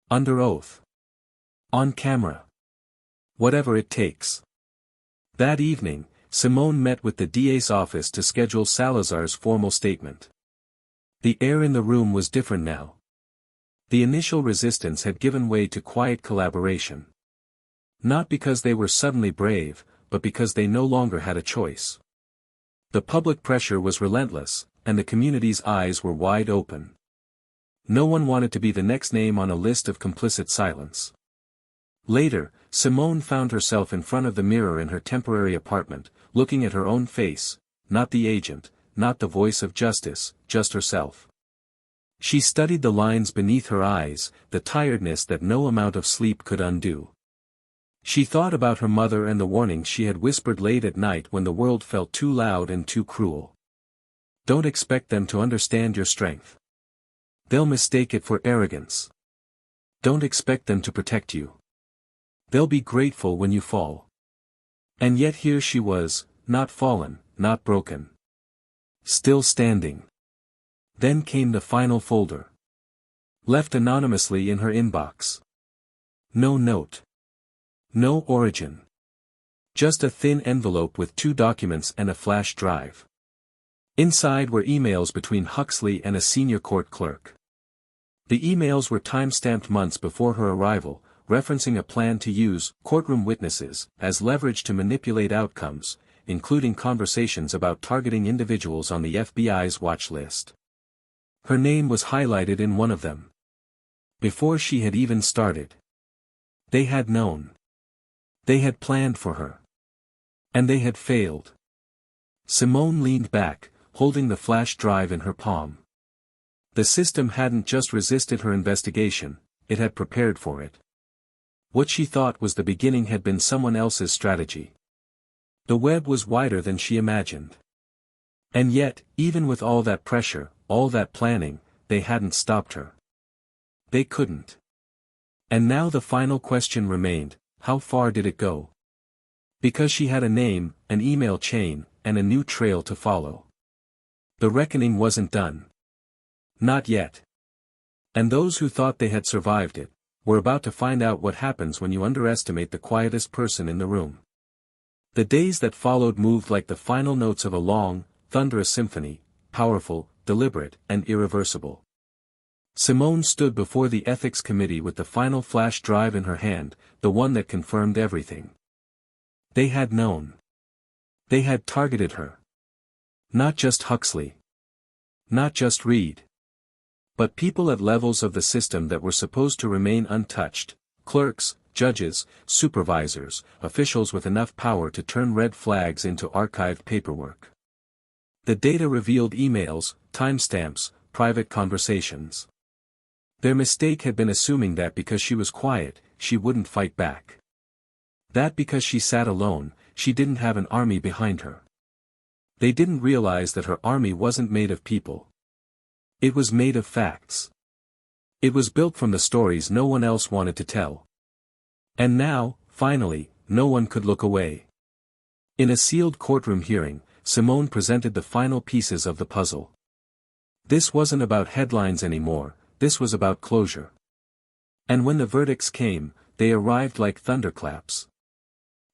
Under oath. On camera. Whatever it takes." That evening, Simone met with the DA's office to schedule Salazar's formal statement. The air in the room was different now. The initial resistance had given way to quiet collaboration. Not because they were suddenly brave, but because they no longer had a choice. The public pressure was relentless, and the community's eyes were wide open. No one wanted to be the next name on a list of complicit silence. Later, Simone found herself in front of the mirror in her temporary apartment, looking at her own face, not the agent, not the voice of justice, just herself. She studied the lines beneath her eyes, the tiredness that no amount of sleep could undo. She thought about her mother and the warnings she had whispered late at night when the world felt too loud and too cruel. Don't expect them to understand your strength. They'll mistake it for arrogance. Don't expect them to protect you. They'll be grateful when you fall. And yet here she was, not fallen, not broken. Still standing. Then came the final folder. Left anonymously in her inbox. No note. No origin. Just a thin envelope with 2 documents and a flash drive. Inside were emails between Huxley and a senior court clerk. The emails were time-stamped months before her arrival, referencing a plan to use courtroom witnesses as leverage to manipulate outcomes, including conversations about targeting individuals on the FBI's watch list. Her name was highlighted in one of them. Before she had even started. They had known. They had planned for her. And they had failed. Simone leaned back, holding the flash drive in her palm. The system hadn't just resisted her investigation, it had prepared for it. What she thought was the beginning had been someone else's strategy. The web was wider than she imagined. And yet, even with all that pressure, all that planning, they hadn't stopped her. They couldn't. And now the final question remained, how far did it go? Because she had a name, an email chain, and a new trail to follow. The reckoning wasn't done. Not yet. And those who thought they had survived it, were about to find out what happens when you underestimate the quietest person in the room. The days that followed moved like the final notes of a long, thunderous symphony, powerful, deliberate, and irreversible. Simone stood before the ethics committee with the final flash drive in her hand, the one that confirmed everything. They had known. They had targeted her. Not just Huxley. Not just Reed. But people at levels of the system that were supposed to remain untouched, clerks, judges, supervisors, officials with enough power to turn red flags into archived paperwork. The data revealed emails, timestamps, private conversations. Their mistake had been assuming that because she was quiet, she wouldn't fight back. That because she sat alone, she didn't have an army behind her. They didn't realize that her army wasn't made of people. It was made of facts. It was built from the stories no one else wanted to tell. And now, finally, no one could look away. In a sealed courtroom hearing, Simone presented the final pieces of the puzzle. This wasn't about headlines anymore, this was about closure. And when the verdicts came, they arrived like thunderclaps.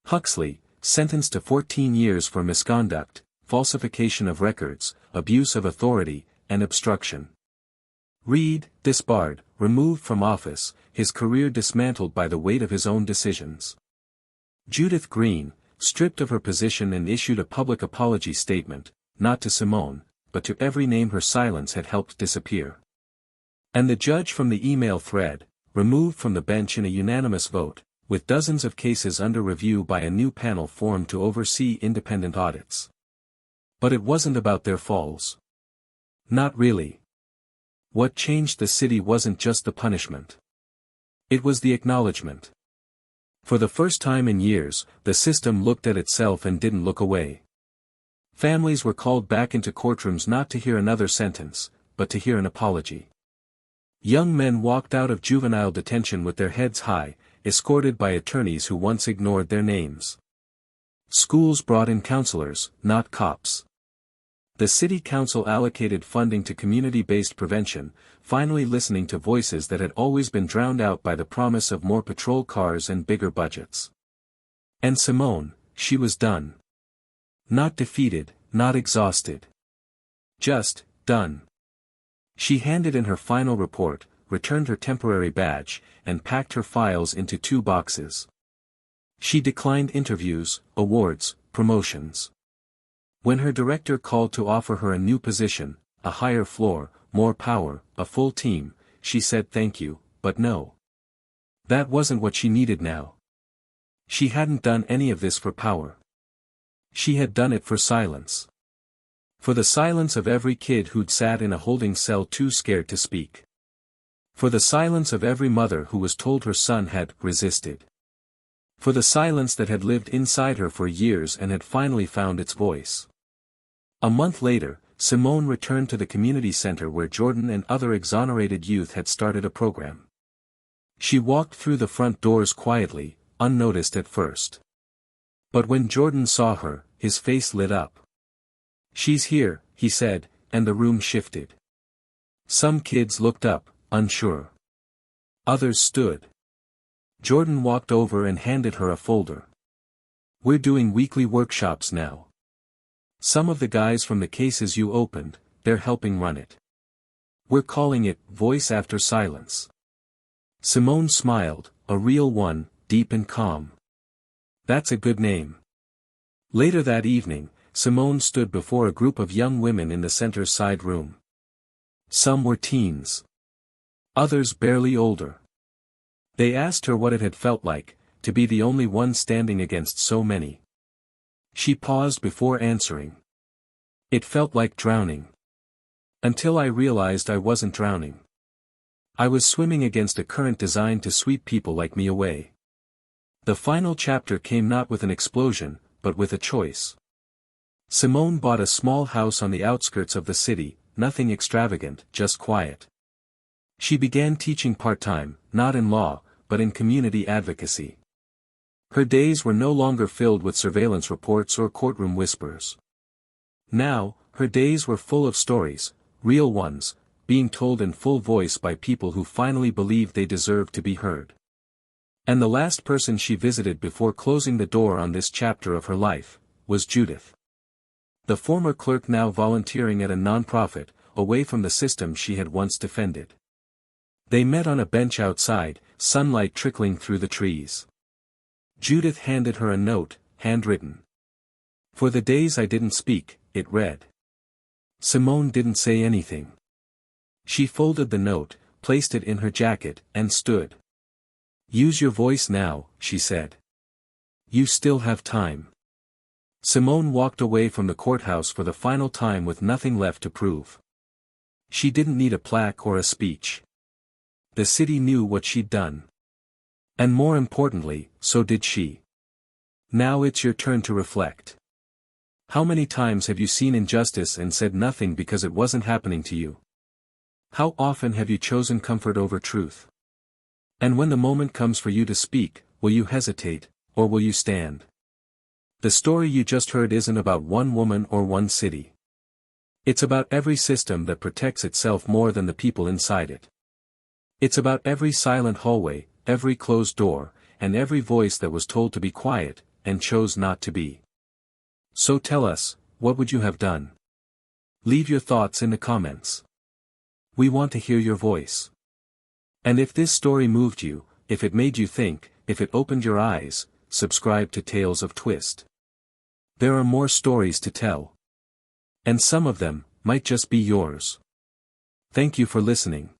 Huxley, sentenced to 14 years for misconduct, falsification of records, abuse of authority, and obstruction. Reed, disbarred, removed from office, his career dismantled by the weight of his own decisions. Judith Green, stripped of her position and issued a public apology statement, not to Simone, but to every name her silence had helped disappear. And the judge from the email thread, removed from the bench in a unanimous vote, with dozens of cases under review by a new panel formed to oversee independent audits. But it wasn't about their falls. Not really. What changed the city wasn't just the punishment. It was the acknowledgement. For the first time in years, the system looked at itself and didn't look away. Families were called back into courtrooms not to hear another sentence, but to hear an apology. Young men walked out of juvenile detention with their heads high, escorted by attorneys who once ignored their names. Schools brought in counselors, not cops. The city council allocated funding to community-based prevention, finally listening to voices that had always been drowned out by the promise of more patrol cars and bigger budgets. And Simone, she was done. Not defeated, not exhausted. Just, done. She handed in her final report, returned her temporary badge, and packed her files into 2 boxes. She declined interviews, awards, promotions. When her director called to offer her a new position, a higher floor, more power, a full team, she said thank you, but no. That wasn't what she needed now. She hadn't done any of this for power. She had done it for silence. For the silence of every kid who'd sat in a holding cell too scared to speak. For the silence of every mother who was told her son had resisted. For the silence that had lived inside her for years and had finally found its voice. A month later, Simone returned to the community center where Jordan and other exonerated youth had started a program. She walked through the front doors quietly, unnoticed at first. But when Jordan saw her, his face lit up. "She's here," he said, and the room shifted. Some kids looked up, unsure. Others stood. Jordan walked over and handed her a folder. "We're doing weekly workshops now. Some of the guys from the cases you opened, they're helping run it. We're calling it Voice After Silence." Simone smiled, a real one, deep and calm. "That's a good name." Later that evening, Simone stood before a group of young women in the center's side room. Some were teens. Others barely older. They asked her what it had felt like, to be the only one standing against so many. She paused before answering. "It felt like drowning. Until I realized I wasn't drowning. I was swimming against a current designed to sweep people like me away." The final chapter came not with an explosion, but with a choice. Simone bought a small house on the outskirts of the city, nothing extravagant, just quiet. She began teaching part-time, not in law, but in community advocacy. Her days were no longer filled with surveillance reports or courtroom whispers. Now, her days were full of stories, real ones, being told in full voice by people who finally believed they deserved to be heard. And the last person she visited before closing the door on this chapter of her life, was Judith. The former clerk now volunteering at a nonprofit, away from the system she had once defended. They met on a bench outside, sunlight trickling through the trees. Judith handed her a note, handwritten. "For the days I didn't speak," it read. Simone didn't say anything. She folded the note, placed it in her jacket, and stood. "Use your voice now," she said. "You still have time." Simone walked away from the courthouse for the final time with nothing left to prove. She didn't need a plaque or a speech. The city knew what she'd done. And more importantly, so did she. Now it's your turn to reflect. How many times have you seen injustice and said nothing because it wasn't happening to you? How often have you chosen comfort over truth? And when the moment comes for you to speak, will you hesitate, or will you stand? The story you just heard isn't about one woman or one city. It's about every system that protects itself more than the people inside it. It's about every silent hallway, every closed door, and every voice that was told to be quiet, and chose not to be. So tell us, what would you have done? Leave your thoughts in the comments. We want to hear your voice. And if this story moved you, if it made you think, if it opened your eyes, subscribe to Tales of Twist. There are more stories to tell. And some of them might just be yours. Thank you for listening.